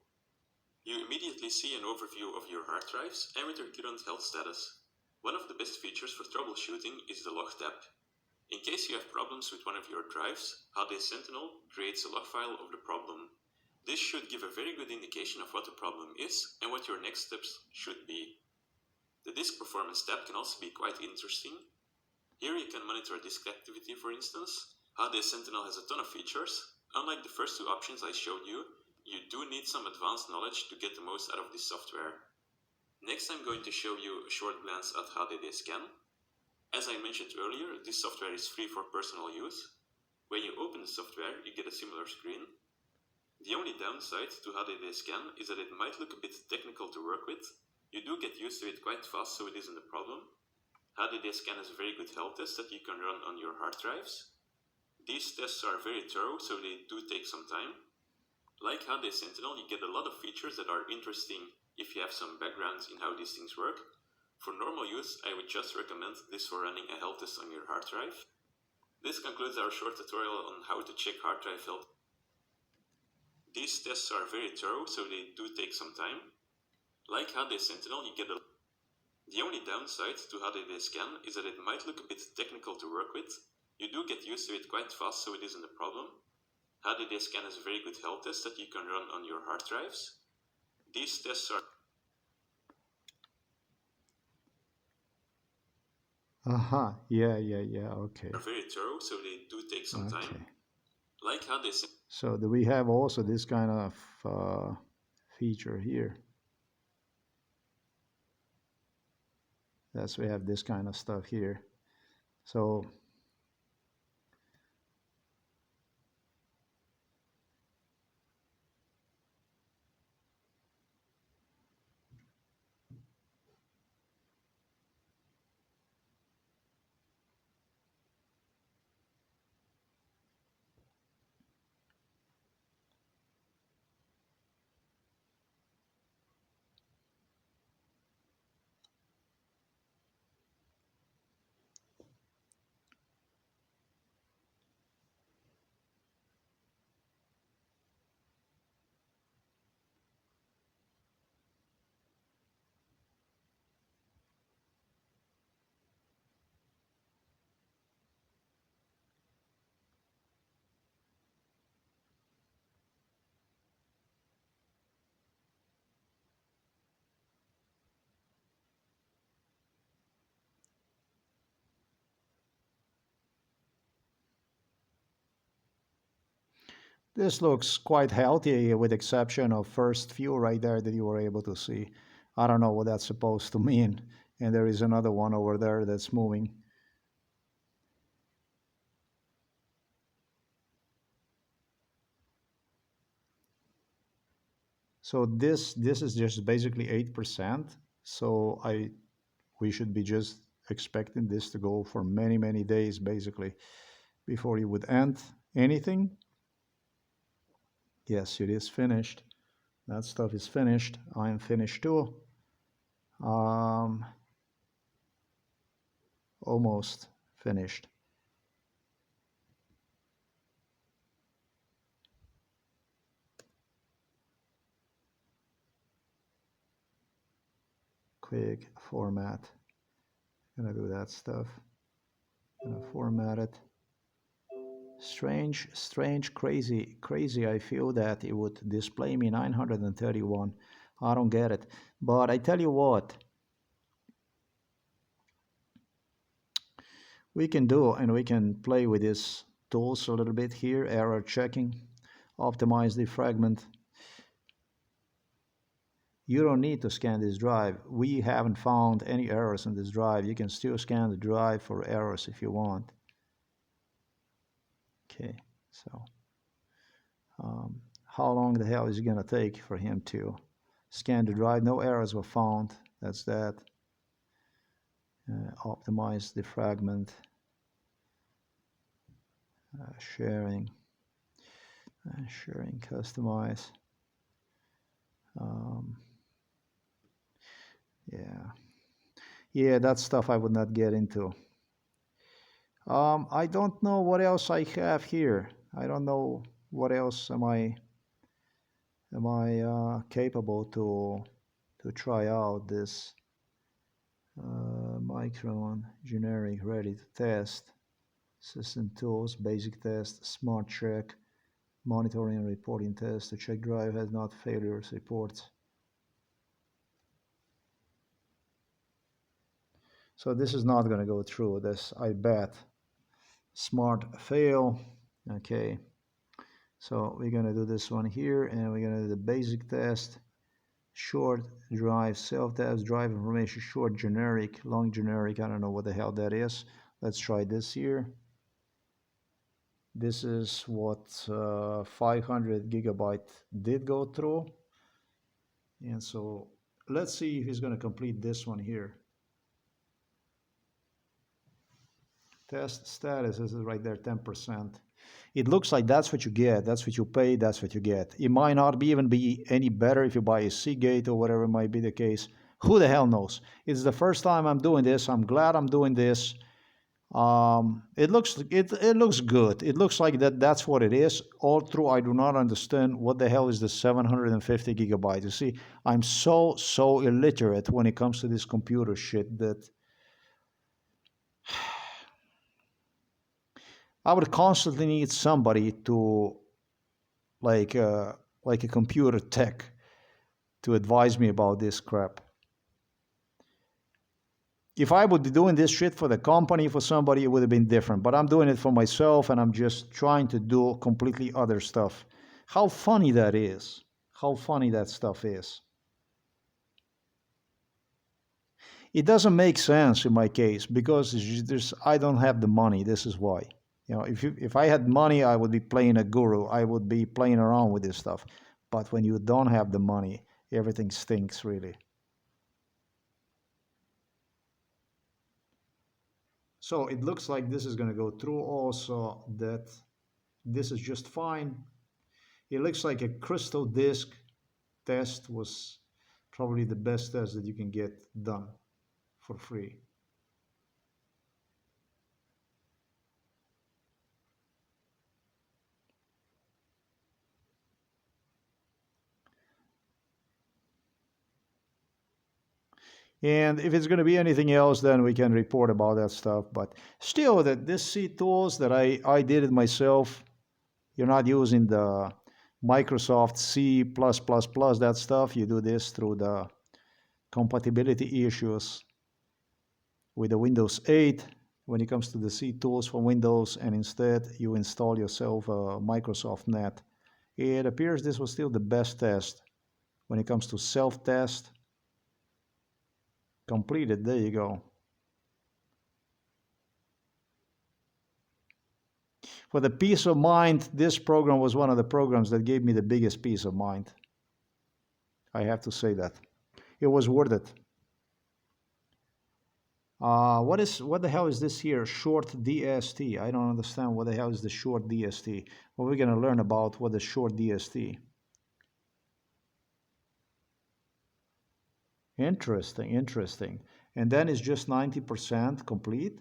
Speaker 4: You immediately see an overview of your hard drives and with their current health status. One of the best features for troubleshooting is the log tab. In case you have problems with one of your drives, HDD Sentinel creates a log file of the problem. This should give a very good indication of what the problem is and what your next steps should be. The disk performance tab can also be quite interesting. Here you can monitor disk activity, for instance. HDD Sentinel has a ton of features. Unlike the first two options I showed you, you do need some advanced knowledge to get the most out of this software. Next, I'm going to show you a short glance at HDD Scan. As I mentioned earlier, this software is free for personal use. When you open the software, you get a similar screen. The only downside to HDD Scan is that it might look a bit technical to work with. You do get used to it quite fast, so it isn't a problem. HDD Scan has a very good health test that you can run on your hard drives. These tests are very thorough, so they do take some time. Like HDD Sentinel, you get a lot of features that are interesting if you have some background in how these things work. For normal use, I would just recommend this for running a health test on your hard drive. This concludes our short tutorial on how to check hard drive health. These tests are very thorough, so they do take some time. Like HDD Sentinel, you get a... The only downside to HDD Scan is that it might look a bit technical to work with. You do get used to it quite fast, so it isn't a problem. HDD Scan is a very good health test that you can run on your hard drives. These tests are...
Speaker 1: Yeah, okay.
Speaker 4: Are very thorough, so they do take some
Speaker 1: Okay.
Speaker 4: time. Like HDD...
Speaker 1: So do we have also this kind of feature here? Yes, we have this kind of stuff here. So this looks quite healthy with exception of first few right there that you were able to see. I don't know what that's supposed to mean. And there is another one over there that's moving. So this is just basically 8%. So we should be just expecting this to go for many days basically before it would end anything. Yes, it is finished. That stuff is finished. I am finished too. Almost finished. Quick format. Gonna do that stuff. Gonna format it. Strange, crazy. I feel that it would display me 931. I don't get it. But I tell you what, we can do, and we can play with these tools a little bit here. Error checking, optimize the fragment. You don't need to scan this drive. We haven't found any errors in this drive. You can still scan the drive for errors if you want. Okay, so how long the hell is it gonna take for him to scan the drive? No errors were found. That's that. Optimize the fragment. Sharing, customize. Yeah, that stuff I would not get into. I don't know what else I have here. I don't know what else am I capable to try out. This MACRON generic ready to test. System tools, basic test, smart check, monitoring and reporting test. The check drive has not failures reports. So this is not going to go through this, I bet. Smart fail. Okay. So we're going to do this one here, and we're going to do the basic test. Short drive, self-test, drive information, short generic, long generic. I don't know what the hell that is. Let's try this here. This is what 500 gigabyte did go through. And so let's see if he's going to complete this one here. Test status, this is right there, 10%. It looks like that's what you get. That's what you pay. That's what you get. It might not even be any better if you buy a Seagate or whatever might be the case. Who the hell knows? It's the first time I'm doing this. I'm glad I'm doing this. It looks good. It looks like that's what it is. All through, I do not understand what the hell is the 750 gigabytes. You see, I'm so illiterate when it comes to this computer shit that I would constantly need somebody to like uh, like a computer tech to advise me about this crap. If I would be doing this shit for the company, for somebody, it would have been different. But I'm doing it for myself and I'm just trying to do completely other stuff. How funny that is. How funny that stuff is. It doesn't make sense in my case because I don't have the money. This is why. You know, if I had money, I would be playing a guru. I would be playing around with this stuff. But when you don't have the money, everything stinks really. So it looks like this is going to go through also, that this is just fine. It looks like a crystal disk test was probably the best test that you can get done for free. And if it's going to be anything else, then we can report about that stuff. But still, that this C tools that I did it myself, you're not using the Microsoft C++, that stuff. You do this through the compatibility issues with the Windows 8 when it comes to the C tools for Windows, and instead you install yourself a Microsoft Net. It appears this was still the best test when it comes to self-test. Completed, there you go. For the peace of mind, this program was one of the programs that gave me the biggest peace of mind. I have to say that. It was worth it. What the hell is this here? Short DST. I don't understand what the hell is the short DST. Well, we're going to learn about what the short DST. Interesting. And then it's just 90% complete.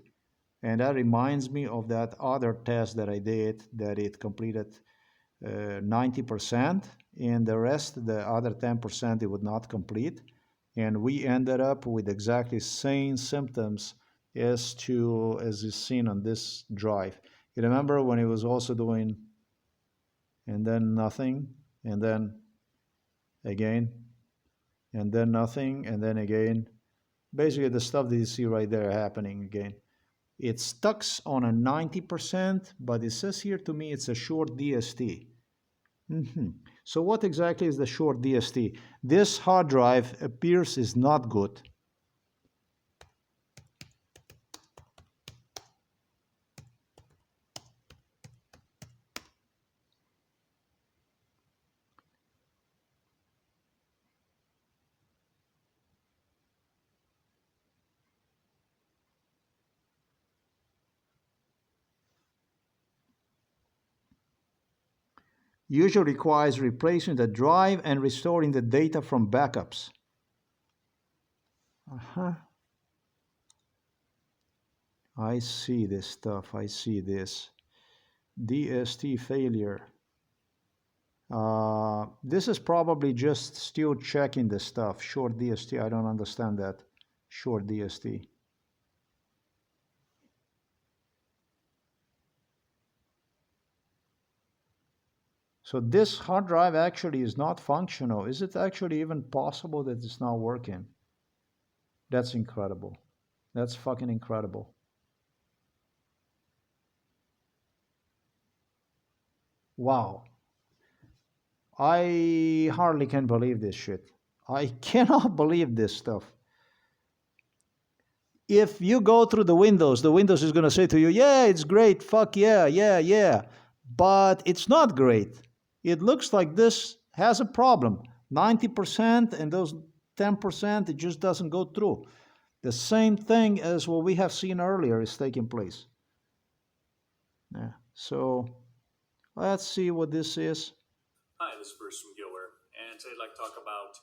Speaker 1: And that reminds me of that other test that I did that it completed 90%, and the rest, the other 10%, it would not complete. And we ended up with exactly same symptoms as is seen on this drive. You remember when it was also doing, and then nothing, and then again, and then nothing, and then again. Basically, the stuff that you see right there happening again. It stucks on a 90%, but it says here to me it's a short DST. So what exactly is the short DST? This hard drive appears is not good. Usually requires replacing the drive and restoring the data from backups. I see this stuff. I see this. DST failure. This is probably just still checking the stuff. Short DST. I don't understand that. Short DST. So this hard drive actually is not functional. Is it actually even possible that it's not working? That's incredible. That's fucking incredible. Wow. I hardly can believe this shit. I cannot believe this stuff. If you go through the Windows is going to say to you, yeah, it's great, fuck yeah. But it's not great. It looks like this has a problem. 90% and those 10%, it just doesn't go through. The same thing as what we have seen earlier is taking place. Yeah. So let's see what this is.
Speaker 5: Hi, this is Bruce from Gilware, and today I'd like to talk about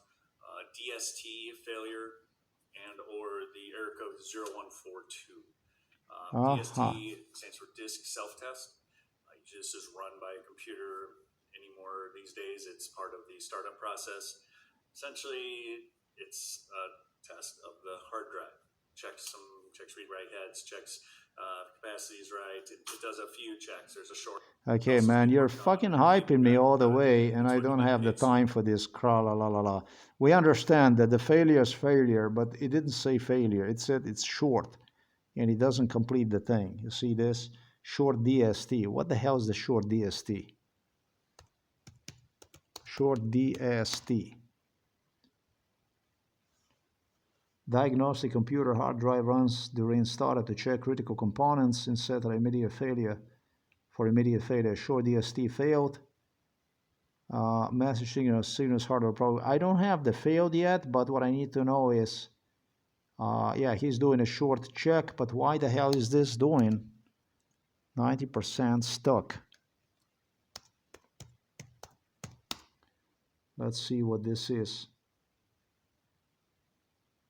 Speaker 5: DST failure and or the error code 0142. DST stands for disk self-test. This is run by a computer anymore these days. It's part of the startup process. Essentially, it's a test of the hard drive. Checks read-write heads, checks capacities right. It does a few checks. There's a short.
Speaker 1: Okay, man, you're fucking hyping me all the way, and I don't have the time for this. La la la la. We understand that the failure is failure, but it didn't say failure. It said it's short, and it doesn't complete the thing. You see this? Short DST. What the hell is the short DST? Short DST. Diagnostic computer hard drive runs during startup to check critical components and set an immediate failure. For immediate failure, short DST failed. Message signals hardware problem. I don't have the failed yet, but what I need to know is, yeah, he's doing a short check, but why the hell is this doing 90% stuck? Let's see what this is.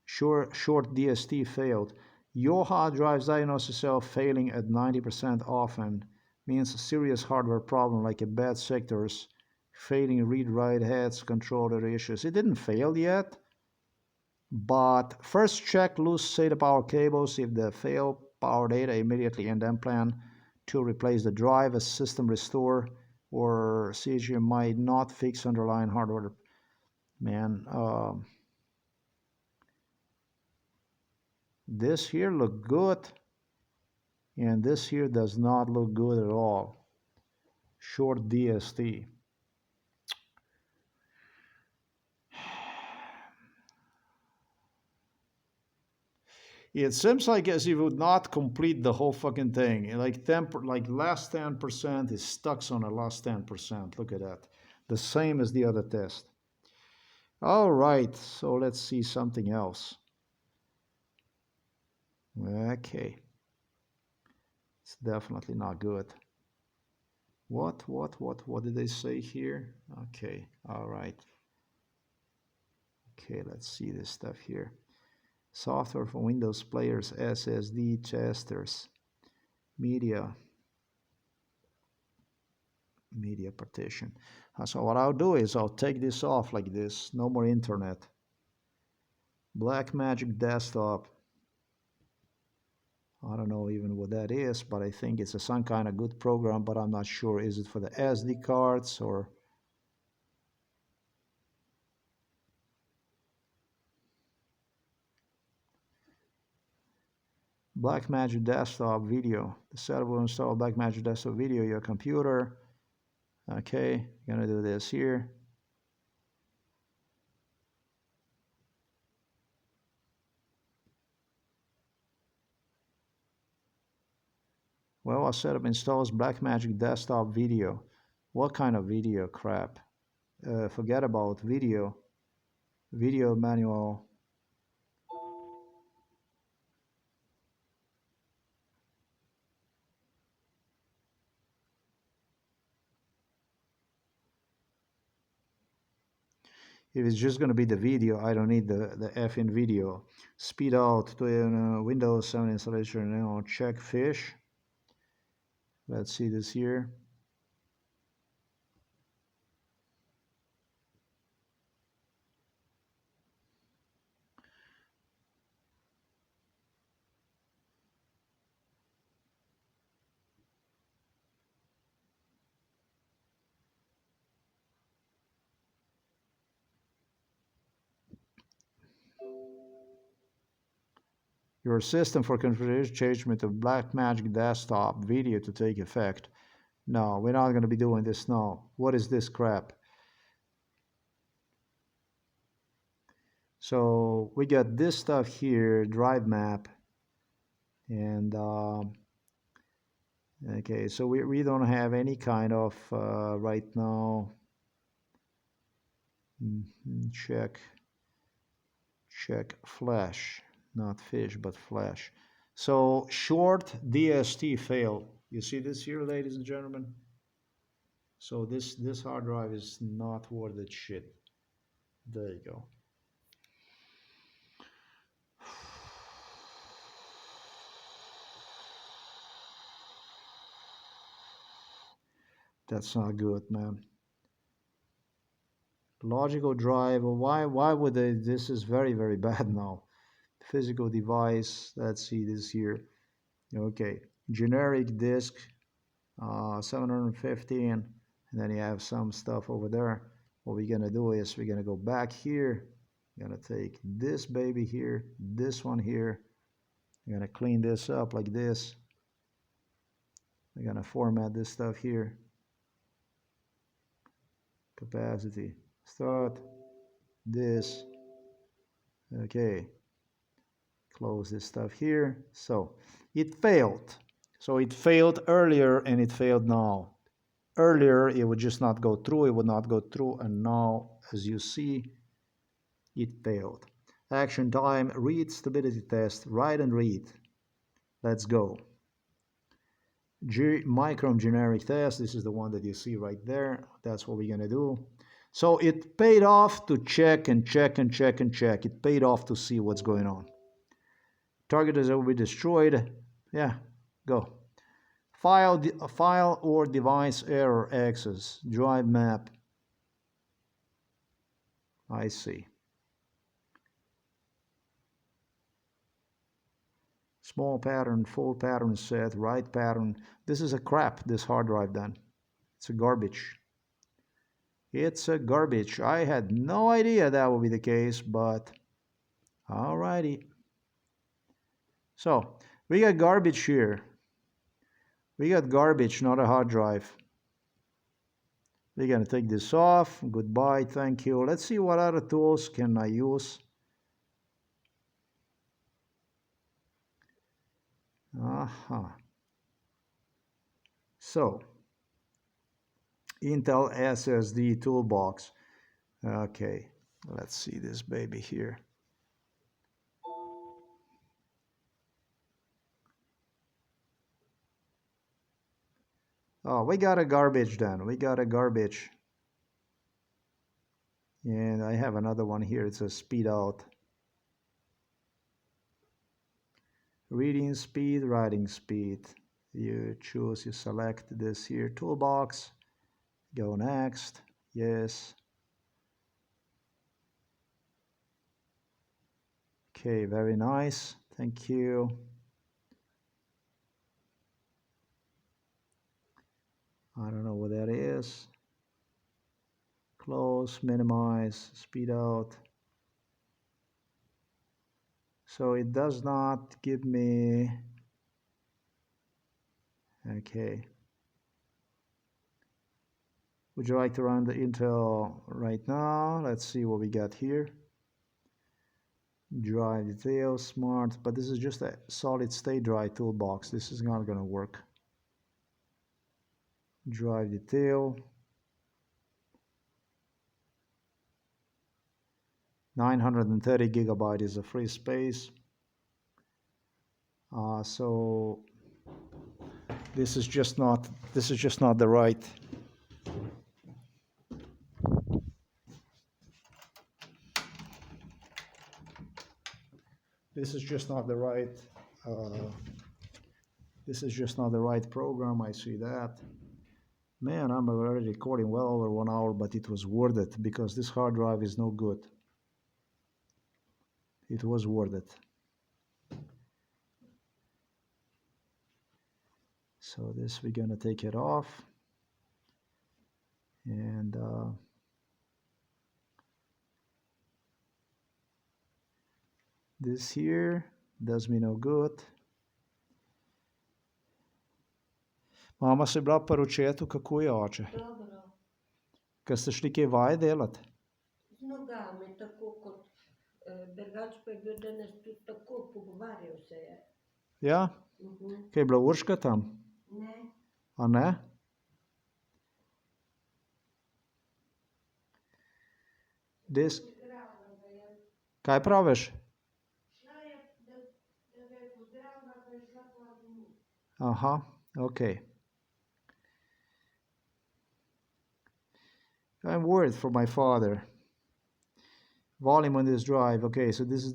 Speaker 1: Short DST failed. Your hard drives diagnose itself failing at 90% often means a serious hardware problem like a bad sectors, failing read-write heads, controller issues. It didn't fail yet, but first check loose SATA power cables. If they fail, power data immediately and then plan to replace the drive as system restore, or CHU might not fix underlying hardware. Man, this here look good, and this here does not look good at all. Short DST. It seems like as if it would not complete the whole fucking thing. Like last 10% is stuck on the last 10%. Look at that. The same as the other test. All right, so let's see something else. Okay. It's definitely not good. What did they say here? Okay, all right. Okay, let's see this stuff here. Software for Windows players, SSD testers, media partition. So what I'll do is I'll take this off like this. No more internet. Blackmagic desktop. I don't know even what that is, but I think it's some kind of good program, but I'm not sure. Is it for the SD cards or... Blackmagic desktop video. The setup will install Blackmagic desktop video your computer. Okay, gonna do this here. Well, our setup installs Blackmagic desktop video. What kind of video crap? Forget about video. Video manual. If it's just going to be the video, I don't need the effing video. Speed out to Windows 7 installation. Check fish. Let's see this here. Your system for configuration changement of Blackmagic desktop video to take effect. No, we're not going to be doing this now. What is this crap? So we got this stuff here, drive map, and okay, so we don't have any kind of right now. Check flash, not fish, but flash. So short DST failed. You see this here, ladies and gentlemen? So this hard drive is not worth its shit. There you go. That's not good, man. Logical drive. Why would they? This is very, very bad now. Physical device. Let's see this here. Okay. Generic disk. 715. And then you have some stuff over there. What we're going to do is we're going to go back here. We're going to take this baby here. This one here. We're going to clean this up like this. We're going to format this stuff here. Capacity. Start. This. Okay. Close this stuff here. So it failed. So it failed earlier and it failed now. Earlier it would just not go through. It would not go through. And now, as you see, it failed. Action time. Read stability test. Write and read. Let's go. MACRON generic test. This is the one that you see right there. That's what we're going to do. So it paid off to check and check and check and check. It paid off to see what's going on. Target is will be destroyed. Yeah, go. File or device error access. Drive map. I see. Small pattern, full pattern set, right pattern. This is a crap, this hard drive then. It's a garbage. It's a garbage. I had no idea that would be the case, but alrighty. So, we got garbage here. We got garbage, not a hard drive. We're going to take this off. Goodbye, thank you. Let's see what other tools can I use. So, Intel SSD toolbox. Okay, let's see this baby here. Oh, we got a garbage then. We got a garbage. And I have another one here. It's a speed out. Reading speed, writing speed. You choose, you select this here toolbox. Go next. Yes. Okay, very nice. Thank you. I don't know what that is. Close, minimize, speed out. So it does not give me. Okay. Would you like to run the Intel right now? Let's see what we got here. Drive details, smart, but this is just a solid state drive toolbox. This is not going to work. Drive detail. 930 gigabyte is a free space. So this is just not the right. This is just not the right. This is just not the right program. I see that. Man, I'm already recording well over 1 hour, but it was worth it because this hard drive is no good. It was worth it. So this, we're gonna take it off. And this here does me no good. Mama se bila pa ročetu, kako je oče?
Speaker 6: Dobro,
Speaker 1: Ker ste šli kaj vaje delati?
Speaker 6: z nogami, tako kot drugač pa je bil danes tudi tako, pogovarjal se je.
Speaker 1: Ja? Kaj je bila Urška tam?
Speaker 6: Ne,
Speaker 1: A ne? Des... Kaj praviš?
Speaker 6: šla je, da ga je pozdravila, pa je šla pa domov.
Speaker 1: Aha, okay. I'm worried for my father. Volume on this drive. Okay, so this is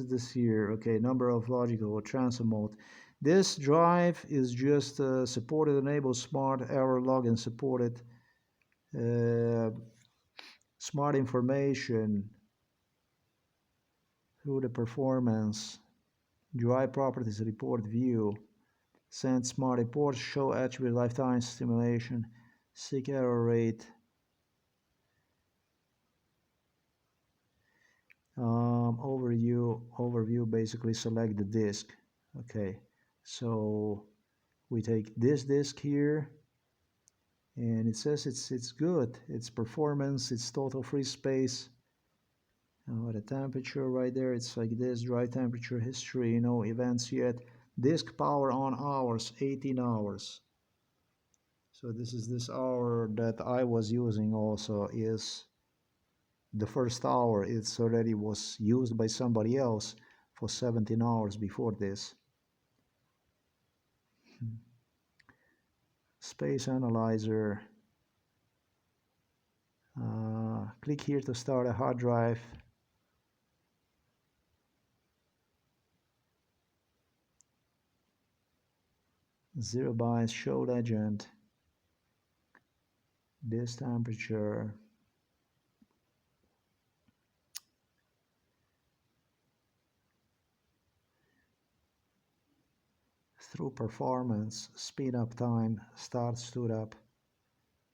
Speaker 1: this here. Okay, number of logical transfer mode. This drive is just supported, enable smart error log and supported smart information through the performance, drive properties report view, send smart reports, show attribute lifetime stimulation, seek error rate, overview, basically select the disk. Okay, so we take this disk here, and it says it's good. It's performance, it's total free space. The temperature right there, it's like this, drive temperature history, no events yet. Disk power on hours, 18 hours. So this hour that I was using also is the first hour. It's already was used by somebody else for 17 hours before this. Space analyzer. Click here to start a hard drive. Zero bytes, show legend, this temperature, through performance, speed up time, start stood up,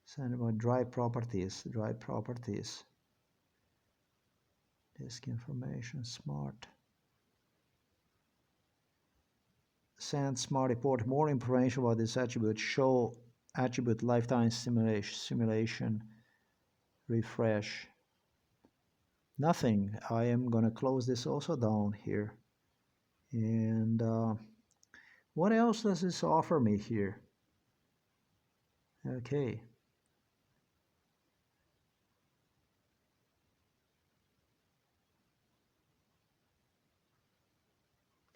Speaker 1: send about drive properties, disk information, smart, send smart report, more information about this attribute, show attribute lifetime simulation, refresh. Nothing. I am gonna close this also down here. And what else does this offer me here? Okay.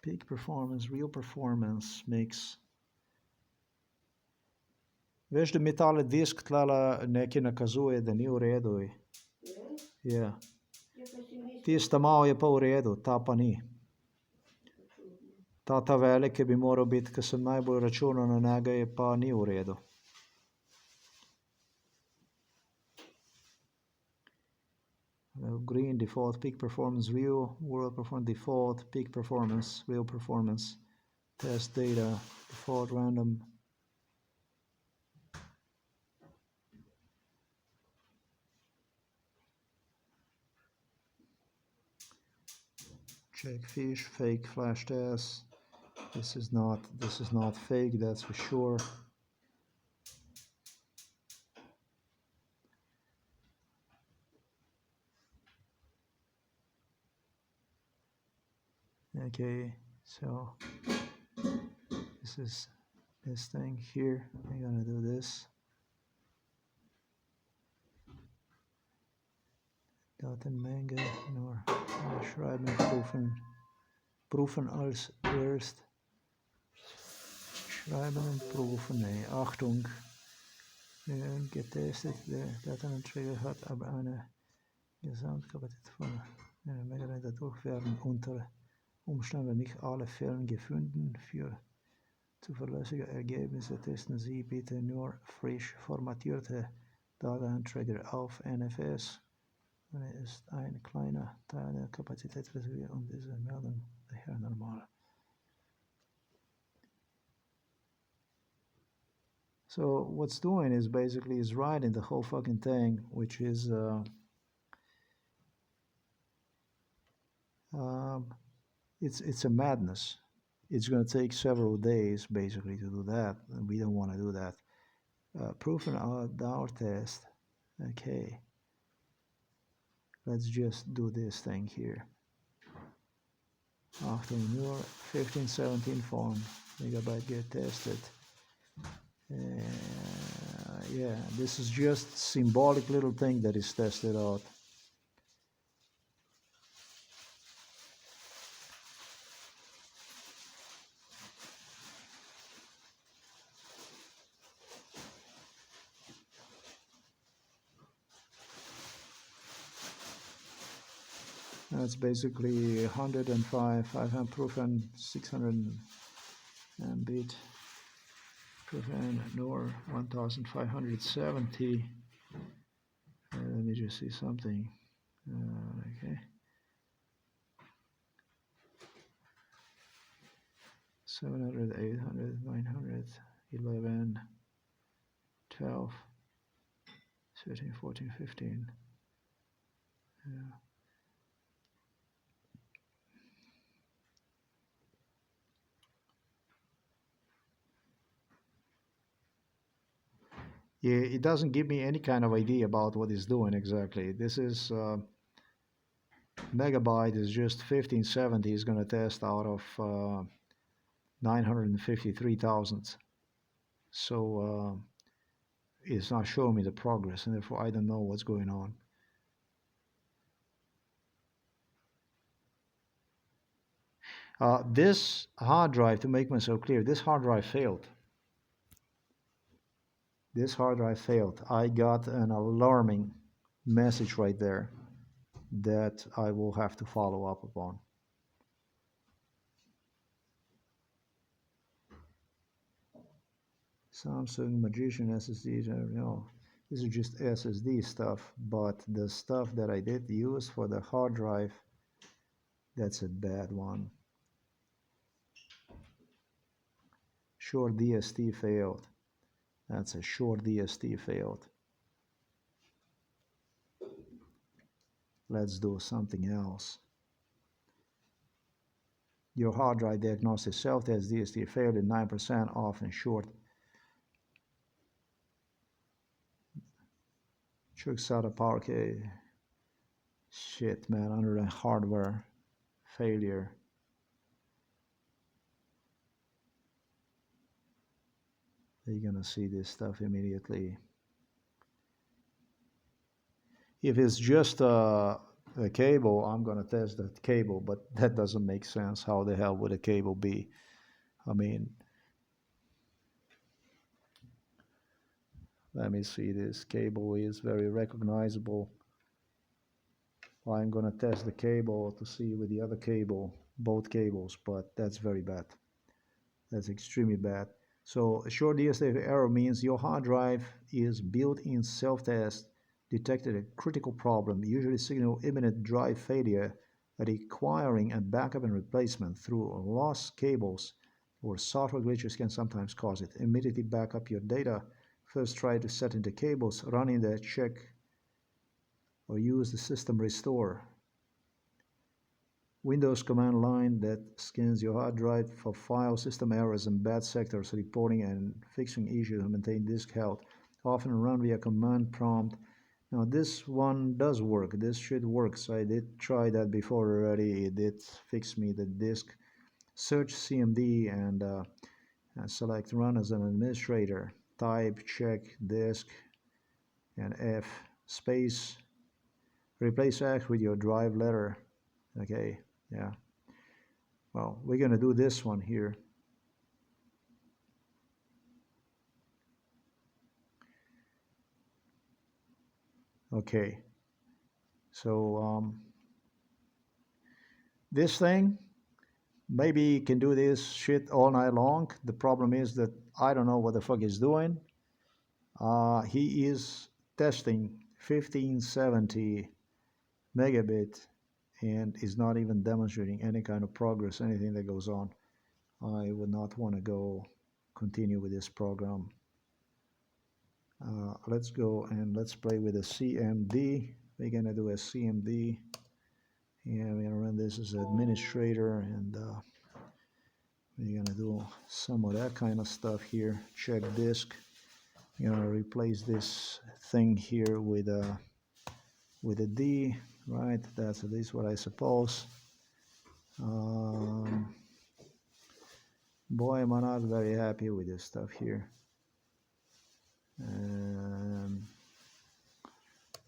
Speaker 1: Peak performance, real performance mix. Veš, da mi tale disk tlala nekaj nakazuje, da ni v redu. Ja. Tista malo je pa v redu, ta pa ni. Ta velik, ki bi moral biti, ki sem najbolj računal na njega, je pa ni v redu. Green default peak performance view, world performance default peak performance, real performance, test data, default random. Check fish, fake flash test. This is not fake, that's for sure. Okay, so this is this thing here. I'm gonna do this. Datenmenge nur schreiben, prüfen als erst. Schreiben und prüfen. Nee, Achtung. Getestet, der Datenanträger hat aber eine Gesamtkapazität von einer Megabyte. Dadurch werden unter Umständen nicht alle Fälle gefunden. Für zuverlässige Ergebnisse testen Sie bitte nur frisch formatierte Datenanträger auf NFS. Ist ein kleiner Teil der Kapazität reserviert und diese Meldung daher normal. So what's doing is basically is writing the whole fucking thing, which is it's a madness. It's going to take several days basically to do that, and we don't want to do that. Proof and our test. Okay. Let's just do this thing here. After your 1517 form, megabyte get tested. Yeah, this is just symbolic little thing that is tested out. That's basically 105, 500 proof and 600 Ambit prevent nor 1570. Let me just see something. Okay. 700, 800, 900, 11, 12, 13, 14, 15. Yeah. Yeah, it doesn't give me any kind of idea about what it's doing exactly. This is megabyte is just 1570 is going to test out of 953,000. So it's not showing me the progress, and therefore I don't know what's going on. This hard drive, to make myself clear, this hard drive failed. This hard drive failed. I got an alarming message right there that I will have to follow up upon. Samsung Magician SSDs, this is just SSD stuff, but the stuff that I did use for the hard drive, that's a bad one. Short DST failed. That's a short DST failed. Let's do something else. Your hard drive diagnostic self-test DST failed at 9% off and short. Chuck SATA power cable. Shit, man, under a hardware failure. You're gonna see this stuff immediately. If it's just a cable, I'm gonna test that cable, but that doesn't make sense. How the hell would a cable be? I mean, let me see, this cable is very recognizable. I'm gonna test the cable to see with the other cable, both cables, but that's very bad. That's extremely bad. So a short DST error means your hard drive is built-in self-test detected a critical problem, usually signal imminent drive failure, requiring a backup and replacement through lost cables or software glitches can sometimes cause it. Immediately back up your data. First try to set in the cables, run in the check, or use the system restore. Windows command line that scans your hard drive for file system errors and bad sectors, reporting and fixing issues and maintain disk health. Often run via command prompt. Now this one does work. This should work. So I did try that before already. It did fix me the disk. Search CMD and select run as an administrator. Type check disk and F space. Replace X with your drive letter. Okay, yeah. Well, we're going to do this one here. Okay, so this thing, maybe you can do this shit all night long. The problem is that I don't know what the fuck he's doing. He is testing 1570 megabit and is not even demonstrating any kind of progress, anything that goes on. I would not want to continue with this program. Let's go and let's play with a CMD. We're gonna do a CMD. Yeah, we're gonna run this as administrator, and we're gonna do some of that kind of stuff here. Check disk. We're gonna replace this thing here with a D, right? That's at least what I suppose. Boy, am I not very happy with this stuff here.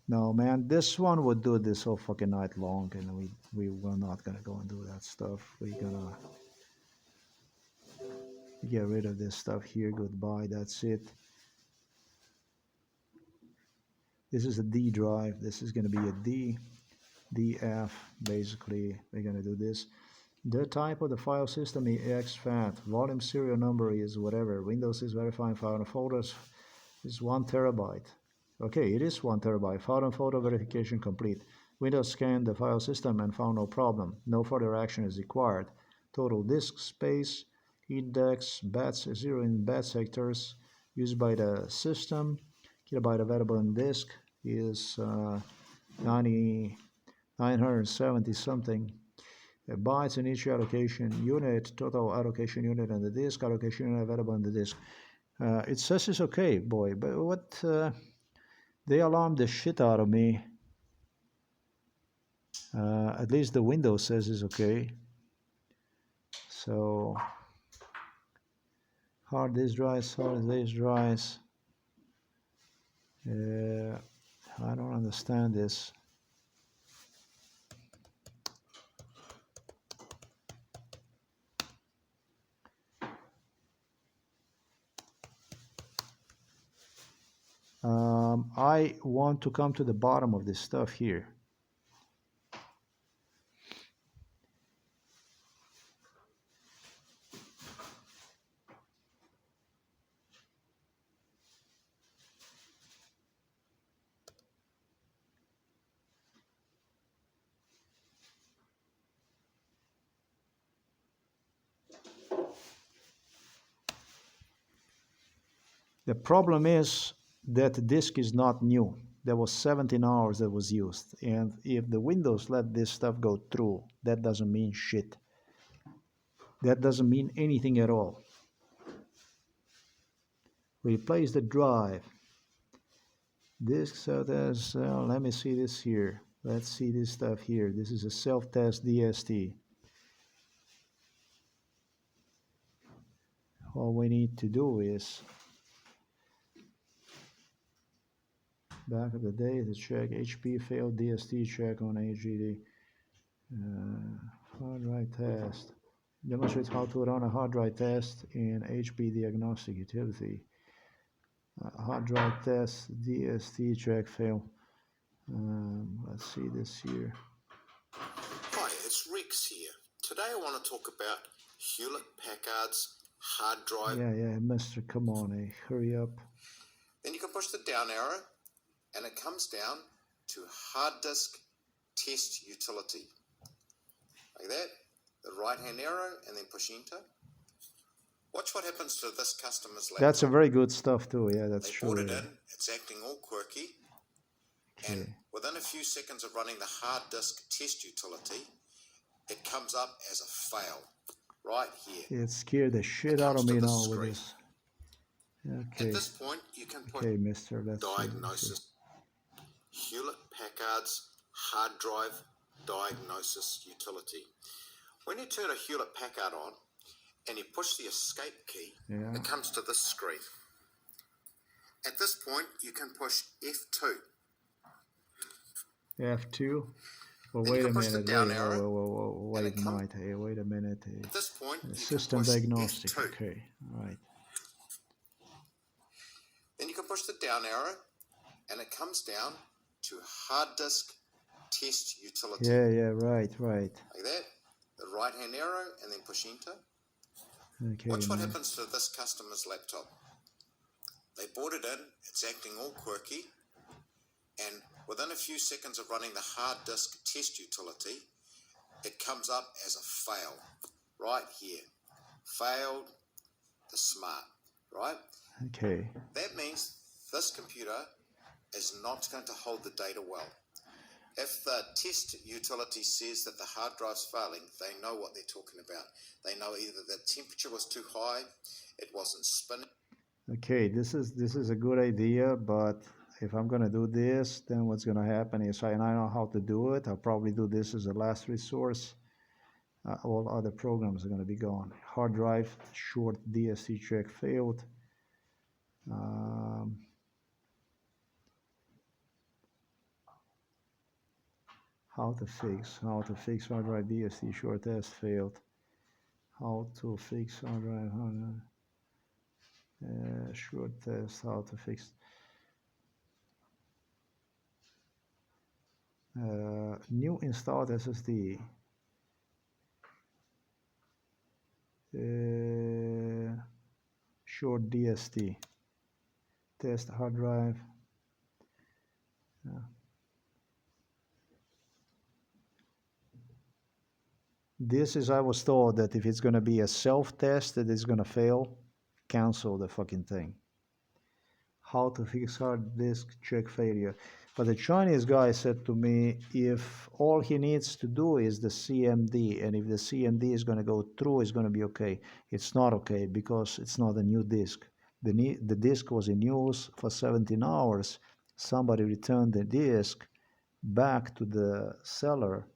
Speaker 1: No, man, this one would do this all fucking night long, and we were not gonna go and do that stuff. We're gonna get rid of this stuff here. Goodbye, that's it. This is a D drive. This is gonna be a DF, basically. We're gonna do this. The type of the file system is exFAT. Volume serial number is whatever. Windows is verifying file and folders is 1 terabyte. Okay, it is 1 terabyte. File and folder verification complete. Windows scanned the file system and found no problem. No further action is required. Total disk space, index, bats, 0 in bat sectors used by the system. Kilobyte available on disk is 970 something. Bytes in each allocation unit, total allocation unit on the disk, allocation unit available on the disk. It says it's okay, boy, but what, they alarmed the shit out of me. At least the Windows says it's okay. So, hard disk drives, solid disk drives. I don't understand this. I want to come to the bottom of this stuff here. The problem is that the disk is not new. There was 17 hours that was used. And if the Windows let this stuff go through, that doesn't mean shit. That doesn't mean anything at all. Replace the drive. Disk, so there's, let me see this here. Let's see this stuff here. This is a self-test DST. All we need to do is back of the day to check HP failed DST check on HDD. Hard drive test. Demonstrate how to run a hard drive test in HP diagnostic utility. Hard drive test DST check fail. Let's see this here.
Speaker 7: Hi, it's Rex here. Today I want to talk about Hewlett-Packard's hard drive.
Speaker 1: Yeah, mister, come on, hurry up.
Speaker 7: Then you can push the down arrow and it comes down to hard disk test utility. Like that, the right hand arrow and then push enter. Watch what happens to this customer's laptop.
Speaker 1: That's a very good stuff too, yeah, that's
Speaker 7: they
Speaker 1: true.
Speaker 7: brought it
Speaker 1: Yeah.
Speaker 7: in, it's acting all quirky,
Speaker 1: Okay.
Speaker 7: and within a few seconds of running the hard disk test utility, it comes up as a fail, right here.
Speaker 1: It scared the shit out of me now with this. Okay.
Speaker 7: At this point, you can put
Speaker 1: Okay, mister, let's see.
Speaker 7: diagnosis. Hewlett-Packard's hard drive diagnosis utility. When you turn a Hewlett-Packard on and you push the escape key,
Speaker 1: Yeah.
Speaker 7: it comes to this screen. At this point, you can push F2.
Speaker 1: F2. Well,
Speaker 7: Then
Speaker 1: wait
Speaker 7: you
Speaker 1: a
Speaker 7: can push the
Speaker 1: minute.
Speaker 7: down
Speaker 1: Wait,
Speaker 7: arrow,
Speaker 1: wait,
Speaker 7: and it comes.
Speaker 1: mate. Hey, wait a minute. Hey.
Speaker 7: At this point, you
Speaker 1: System
Speaker 7: can push
Speaker 1: diagnostic.
Speaker 7: F2.
Speaker 1: Okay, all right.
Speaker 7: Then you can push the down arrow, and it comes down to hard disk test utility.
Speaker 1: Yeah, right.
Speaker 7: Like that. The right hand arrow, and then push enter.
Speaker 1: Okay.
Speaker 7: Watch what
Speaker 1: man.
Speaker 7: happens to this customer's laptop. They brought it in, it's acting all quirky, and within a few seconds of running the hard disk test utility, it comes up as a fail, right here. Failed the smart, right?
Speaker 1: Okay.
Speaker 7: That means this computer is not going to hold the data well. If the test utility says that the hard drive's failing, they know what they're talking about. They know either the temperature was too high, it wasn't spinning.
Speaker 1: Okay, this is a good idea, but if I'm gonna do this, then what's gonna happen is I know how to do it. I'll probably do this as a last resource. All other programs are gonna be gone. Hard drive short DST check failed. How to fix hard drive DST short test failed. How to fix hard drive short test, how to fix new installed SSD. short DST. Test hard drive. This is, I was told that if it's going to be a self-test that is going to fail, cancel the fucking thing. How to fix hard disk check failure. But the Chinese guy said to me, if all he needs to do is the CMD, and if the CMD is going to go through, it's going to be okay. It's not okay because it's not a new disk. The disk was in use for 17 hours. Somebody returned the disk back to the seller,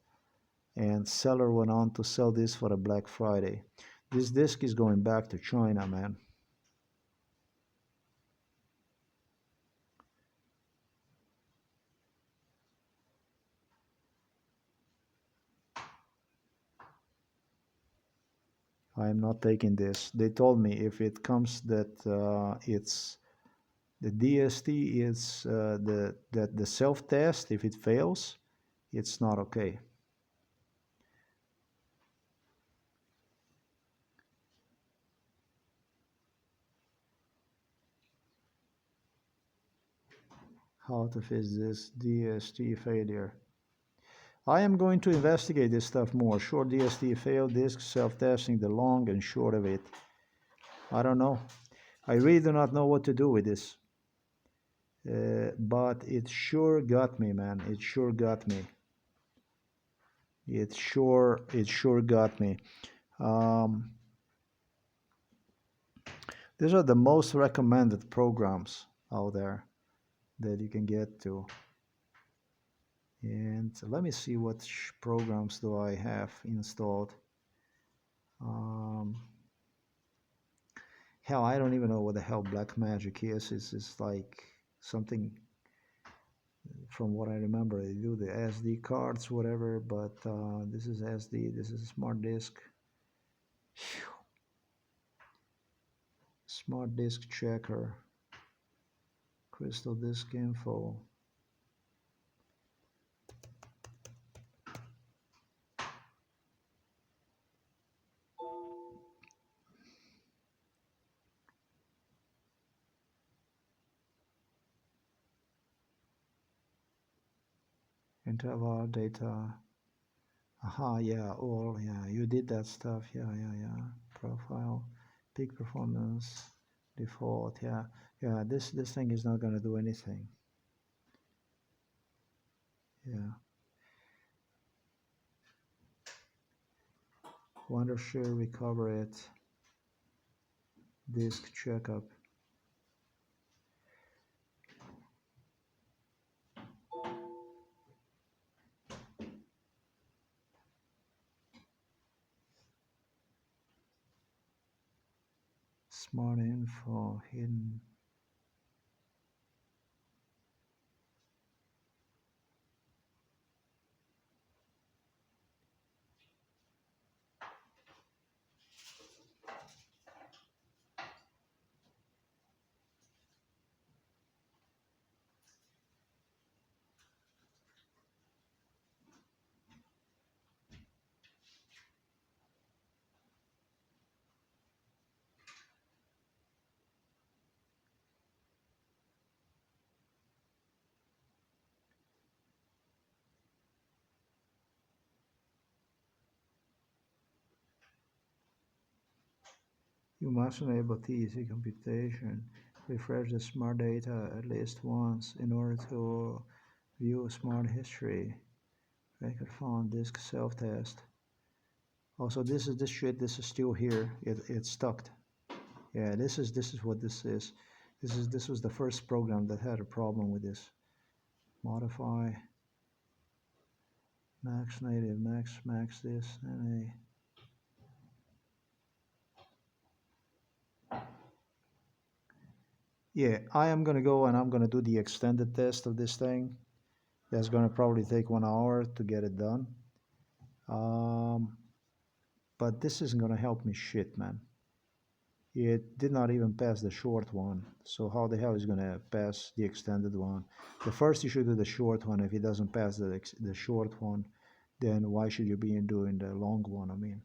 Speaker 1: and seller went on to sell this for a Black Friday. This disk is going back to China, man. I am not taking this. They told me if it comes that it's the DST is the self-test, if it fails, it's not okay. How to fix this DST failure? I am going to investigate this stuff more. Short DST failed disk self-testing, the long and short of it. I don't know. I really do not know what to do with this. But it sure got me, man. It sure got me. It sure got me. These are the most recommended programs out there that you can get to. And let me see what programs do I have installed. Hell, I don't even know what the hell Black Magic is. It's like something, from what I remember, they do the SD cards, whatever, but this is SD, this is smart disk. Whew. Smart disk checker, crystal disk info. Interval data. Aha, yeah, all, yeah, you did that stuff, yeah. Profile, peak performance, default, yeah. This thing is not gonna do anything. Yeah. Wondershare, recover it. Disk checkup. Smart info, hidden. You must enable TEC computation. Refresh the smart data at least once in order to view smart history. Record found disk self-test. Also, this is still here. It's stuck. Yeah, this is what this is. This was the first program that had a problem with this. Modify. Max native, max this, NA. Yeah, I am gonna go and I'm gonna do the extended test of this thing. That's gonna probably take 1 hour to get it done. But this isn't gonna help me shit, man. It did not even pass the short one, so how the hell is gonna pass the extended one? The first you should do the short one. If it doesn't pass the short one, then why should you be doing the long one? I mean,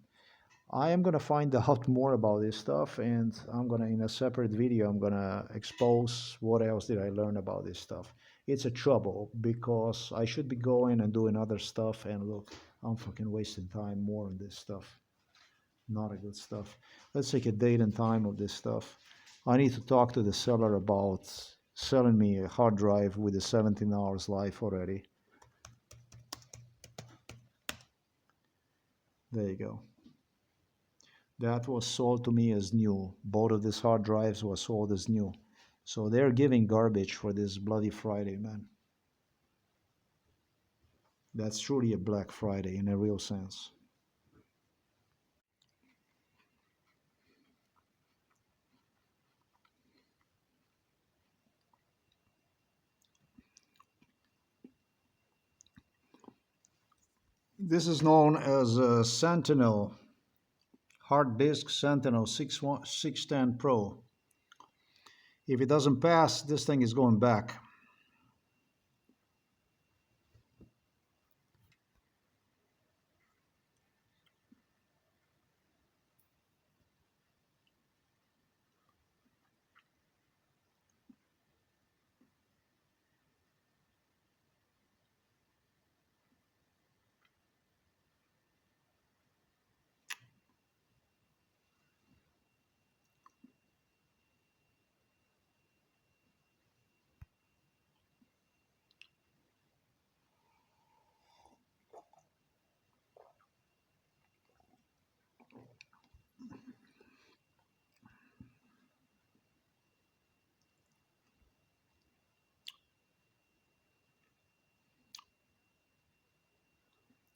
Speaker 1: I am gonna find out more about this stuff, and I'm gonna, in a separate video, I'm gonna expose what else did I learn about this stuff. It's a trouble because I should be going and doing other stuff, and look, I'm fucking wasting time more on this stuff. Not a good stuff. Let's take a date and time of this stuff. I need to talk to the seller about selling me a hard drive with a 17 hours life already. There you go. That was sold to me as new. Both of these hard drives were sold as new. So they're giving garbage for this bloody Friday, man. That's truly a Black Friday in a real sense. This is known as a Sentinel, hard disk Sentinel 610 Pro. If it doesn't pass, this thing is going back.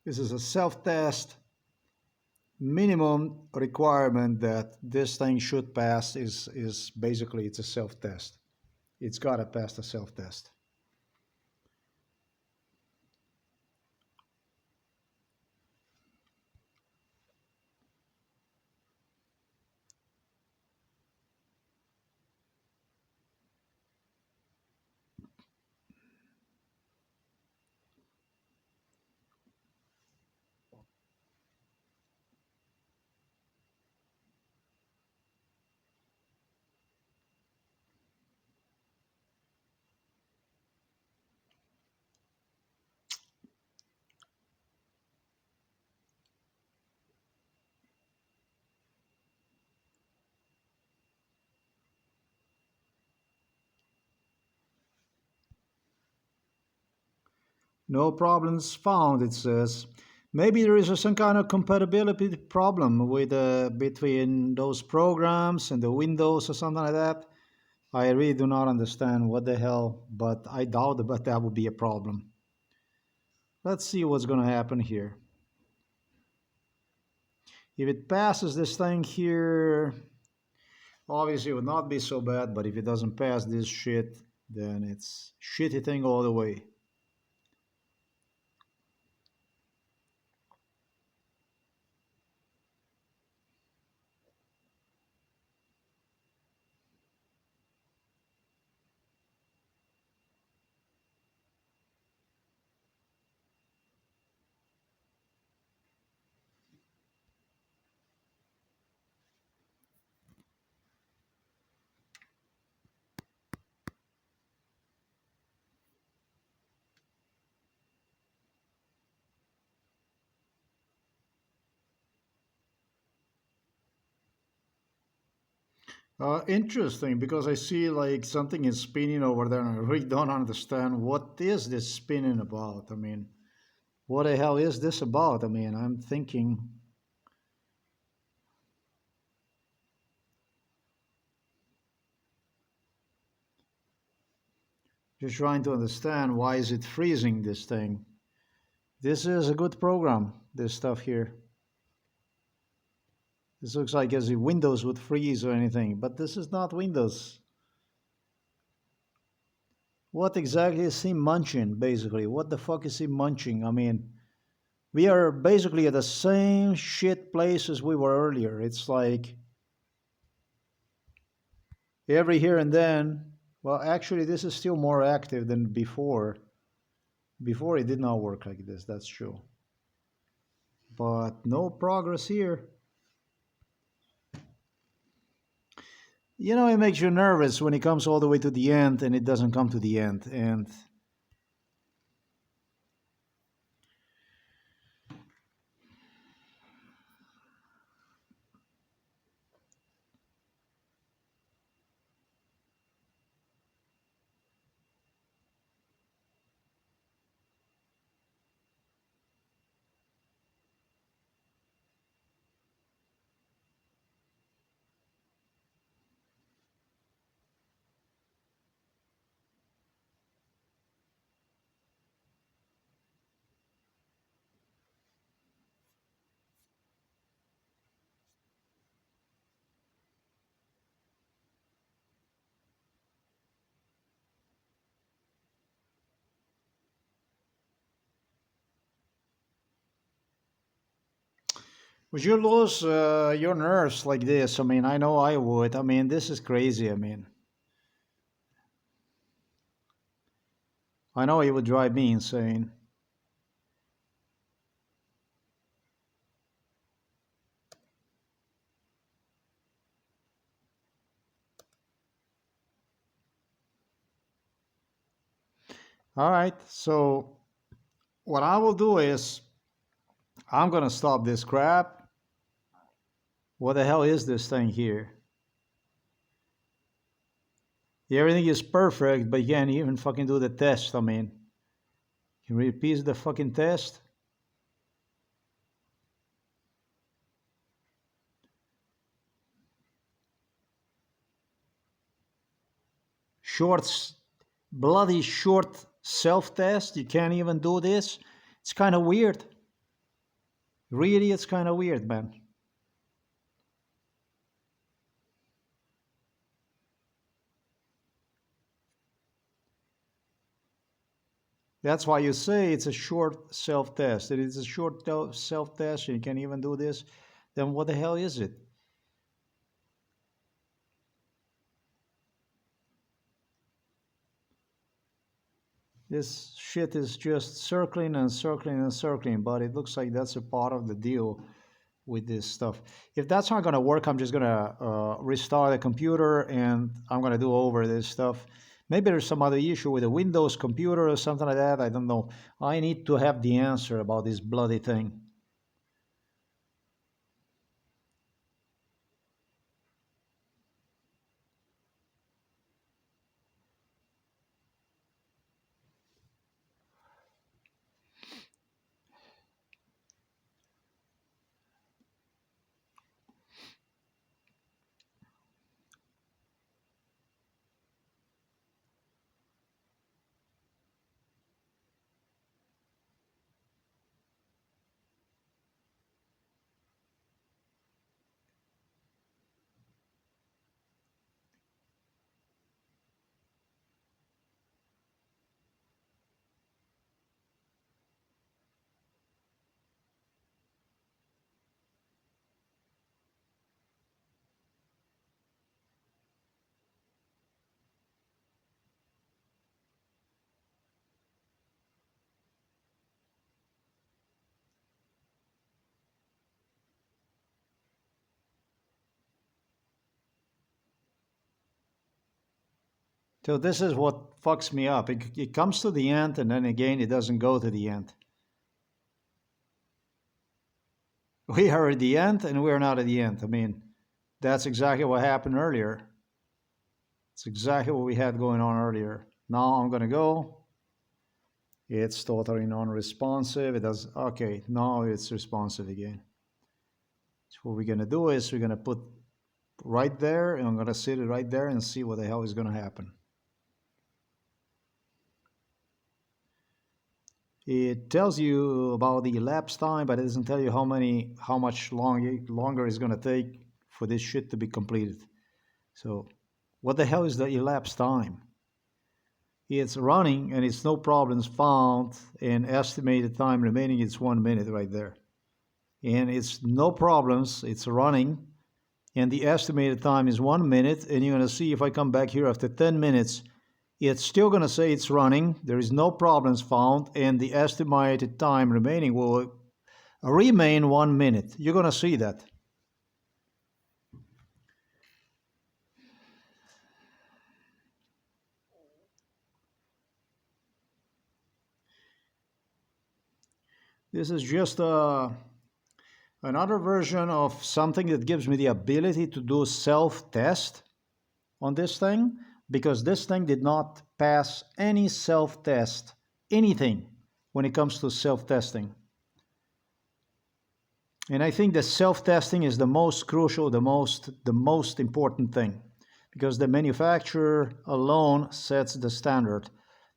Speaker 1: This is a self-test. Minimum requirement that this thing should pass is basically it's a self-test. It's got to pass the self-test. No problems found, it says. Maybe there is some kind of compatibility problem with between those programs and the Windows or something like that. I really do not understand what the hell, but I doubt that would be a problem. Let's see what's going to happen here. If it passes this thing here, obviously it would not be so bad, but if it doesn't pass this shit, then it's shitty thing all the way. Interesting, because I see like something is spinning over there and I really don't understand what is this spinning about. I mean, what the hell is this about? I mean, I'm thinking, just trying to understand why is it freezing this thing. This is a good program, this stuff here. This looks like as if Windows would freeze or anything, but this is not Windows. What exactly is he munching, basically? What the fuck is he munching? I mean, we are basically at the same shit place as we were earlier. It's like every here and then. Well, actually, this is still more active than before. Before it did not work like this, that's true. But no progress here. You know, it makes you nervous when it comes all the way to the end and it doesn't come to the end. And would you lose your nerves like this? I mean, I know I would. I mean, this is crazy. I mean, I know it would drive me insane. All right, so what I will do is I'm gonna stop this crap. What the hell is this thing here? Everything is perfect, but you can't even fucking do the test. I mean, can you repeat the fucking test? Short, bloody short self-test. You can't even do this. It's kind of weird. Really, it's kind of weird, man. That's why you say it's a short self-test. It is a short self-test and you can't even do this. Then what the hell is it? This shit is just circling and circling and circling, but it looks like that's a part of the deal with this stuff. If that's not going to work, I'm just going to restart the computer and I'm going to do over this stuff. Maybe there's some other issue with a Windows computer or something like that. I don't know. I need to have the answer about this bloody thing. So this is what fucks me up. It comes to the end and then again it doesn't go to the end. We are at the end and we're not at the end. I mean, that's exactly what happened earlier. It's exactly what we had going on earlier. Now I'm going to go. It's totally non-responsive. It does, okay, now it's responsive again. So what we're going to do is we're going to put right there and I'm going to sit it right there and see what the hell is going to happen. It tells you about the elapsed time, but it doesn't tell you how much longer it's going to take for this shit to be completed. So what the hell is the elapsed time? It's running and it's no problems found, and estimated time remaining is 1 minute right there. And it's no problems, it's running, and the estimated time is 1 minute, and you're going to see if I come back here after 10 minutes, it's still going to say it's running, there is no problems found, and the estimated time remaining will remain 1 minute. You're going to see that. This is just another version of something that gives me the ability to do self-test on this thing, because this thing did not pass any self-test, anything, when it comes to self-testing. And I think the self-testing is the most crucial, the most important thing, because the manufacturer alone sets the standard.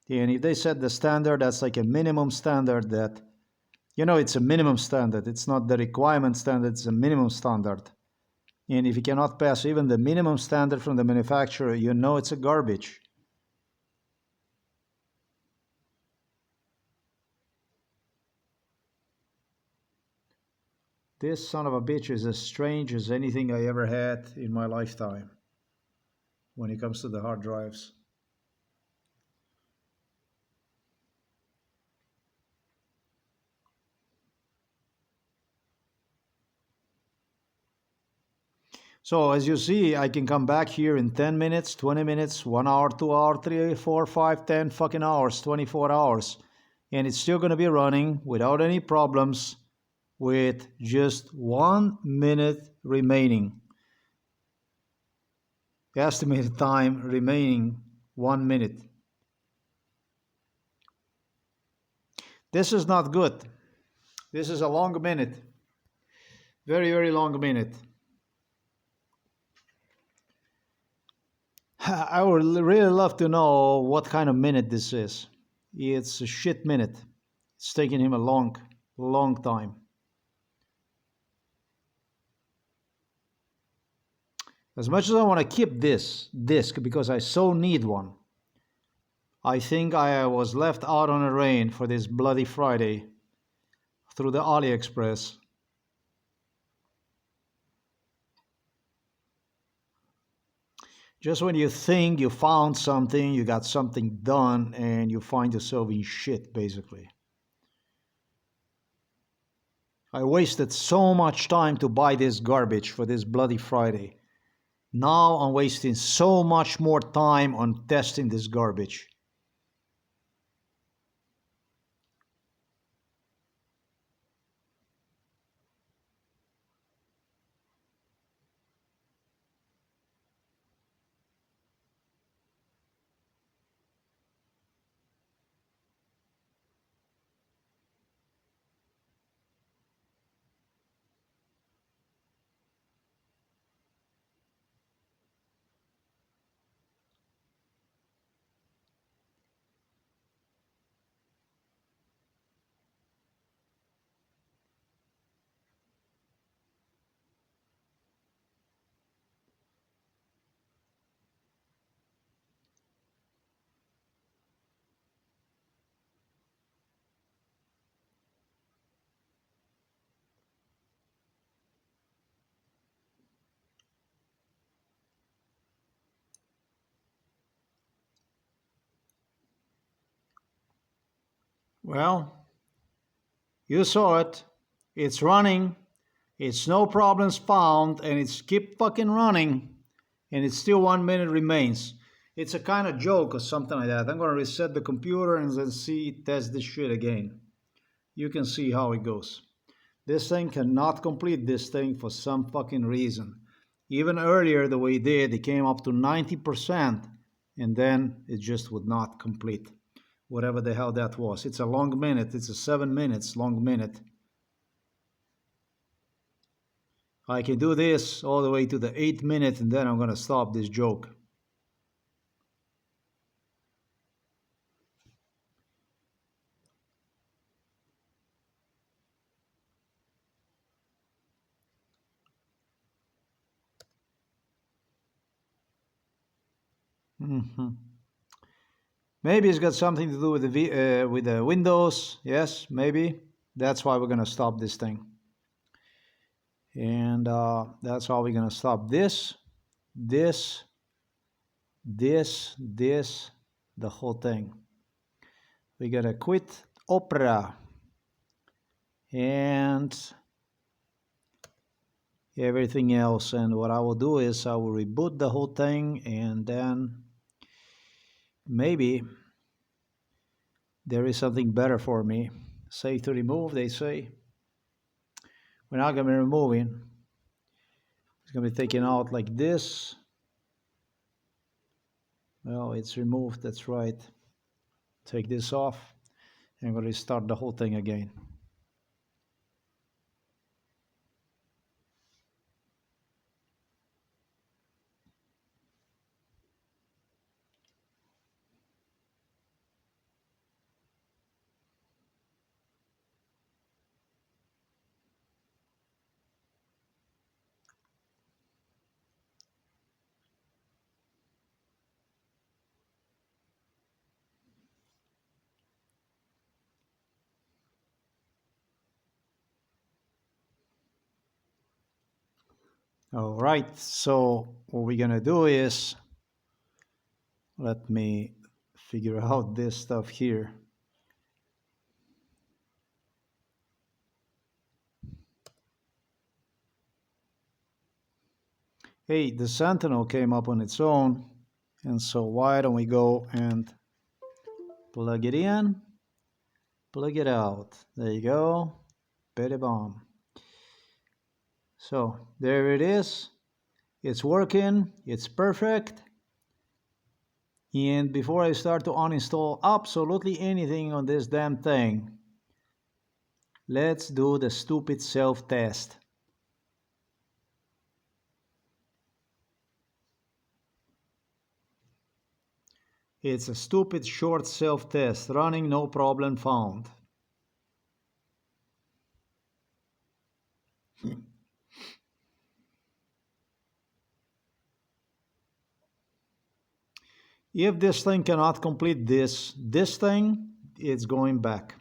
Speaker 1: And if they set the standard, that's like a minimum standard that, you know, it's a minimum standard. It's not the requirement standard, it's a minimum standard. And if you cannot pass even the minimum standard from the manufacturer, you know it's a garbage. This son of a bitch is as strange as anything I ever had in my lifetime when it comes to the hard drives. So as you see, I can come back here in 10 minutes, 20 minutes, 1 hour, 2 hours, 3, 4, 5, 10 fucking hours, 24 hours. And it's still going to be running without any problems with just 1 minute remaining. Estimated time remaining 1 minute. This is not good. This is a long minute. Very, very long minute. I would really love to know what kind of minute this is. It's a shit minute. It's taking him a long, long time. As much as I want to keep this disc because I so need one, I think I was left out on a rain for this bloody Friday through the AliExpress. Just when you think you found something, you got something done, and you find yourself in shit, basically. I wasted so much time to buy this garbage for this bloody Friday. Now I'm wasting so much more time on testing this garbage. Well, you saw it. It's running. It's no problems found, and it's keep fucking running, and it's still 1 minute remains. It's a kind of joke or something like that. I'm gonna reset the computer and then test this shit again. You can see how it goes. This thing cannot complete this thing for some fucking reason. Even earlier, the way it did, it came up to 90%, and then it just would not complete. Whatever the hell that was. It's a long minute. It's a 7 minutes long minute. I can do this all the way to the 8th minute, and then I'm going to stop this joke. Maybe it's got something to do with the Windows. Yes, maybe. That's why we're going to stop this thing. And that's how we're going to stop this, the whole thing. We got to quit Opera. And everything else. And what I will do is I will reboot the whole thing, and then maybe there is something better for me. Safe to remove, they say. We're not going to be removing. It's going to be taken out like this. Well, it's removed, that's right. Take this off and we'll restart the whole thing again. All right, so what we're gonna do is, let me figure out this stuff here. Hey, the Sentinel came up on its own, and so why don't we go and plug it in, plug it out. There you go, bada-bomb. So there it is. It's working, it's perfect. And before I start to uninstall absolutely anything on this damn thing, let's do the stupid self-test. It's a stupid short self-test, running no problem found. If this thing cannot complete this thing, it's going back.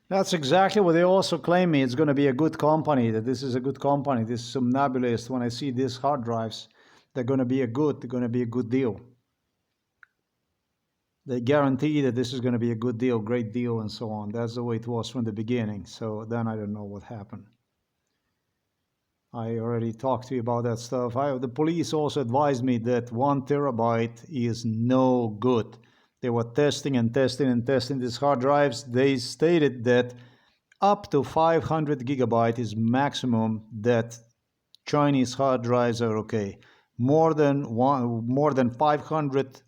Speaker 1: That's exactly what they also claim me. It's going to be a good company, that this is a good company, this Somnambulist. When I see these hard drives, they're going to be a good deal. They guarantee that this is going to be a good deal, great deal, and so on. That's the way it was from the beginning. So then I don't know what happened. I already talked to you about that stuff. The police also advised me that 1 terabyte is no good. They were testing and testing and testing these hard drives. They stated that up to 500 gigabyte is maximum that Chinese hard drives are okay. More than 500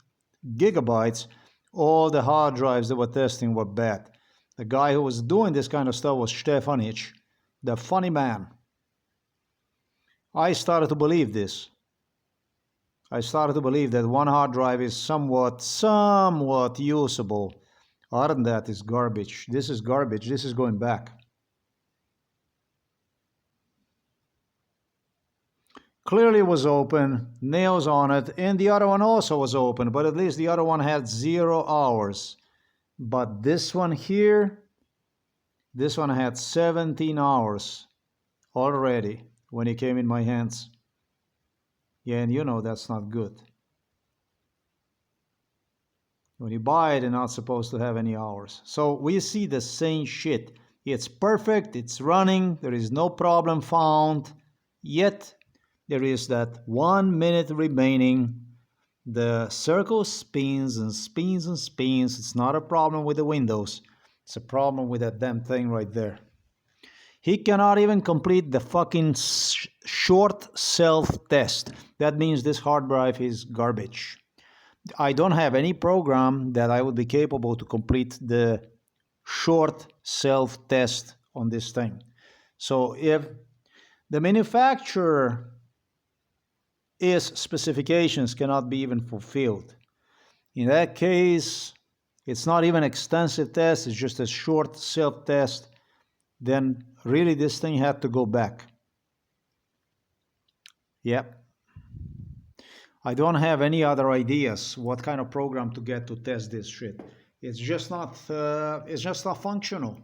Speaker 1: gigabytes, all the hard drives that were testing were bad. The guy who was doing this kind of stuff was Stefanich, the funny man. I started to believe this. I started to believe that one hard drive is somewhat usable. Other than that, it's garbage. This is garbage. This is going back. Clearly was open, nails on it, and the other one also was open, but at least the other one had 0 hours. But this one here, this one had 17 hours already when it came in my hands. Yeah, and you know that's not good. When you buy it, you're not supposed to have any hours. So we see the same shit. It's perfect, it's running, there is no problem found, yet there is that 1 minute remaining. The circle spins and spins and spins. It's not a problem with the Windows. It's a problem with that damn thing right there. He cannot even complete the fucking short self-test. That means this hard drive is garbage. I don't have any program that I would be capable to complete the short self-test on this thing. So if the manufacturer is specifications cannot be even fulfilled. In that case, it's not even extensive test, it's just a short self-test, then really this thing had to go back. Yep. I don't have any other ideas what kind of program to get to test this shit. It's just not functional.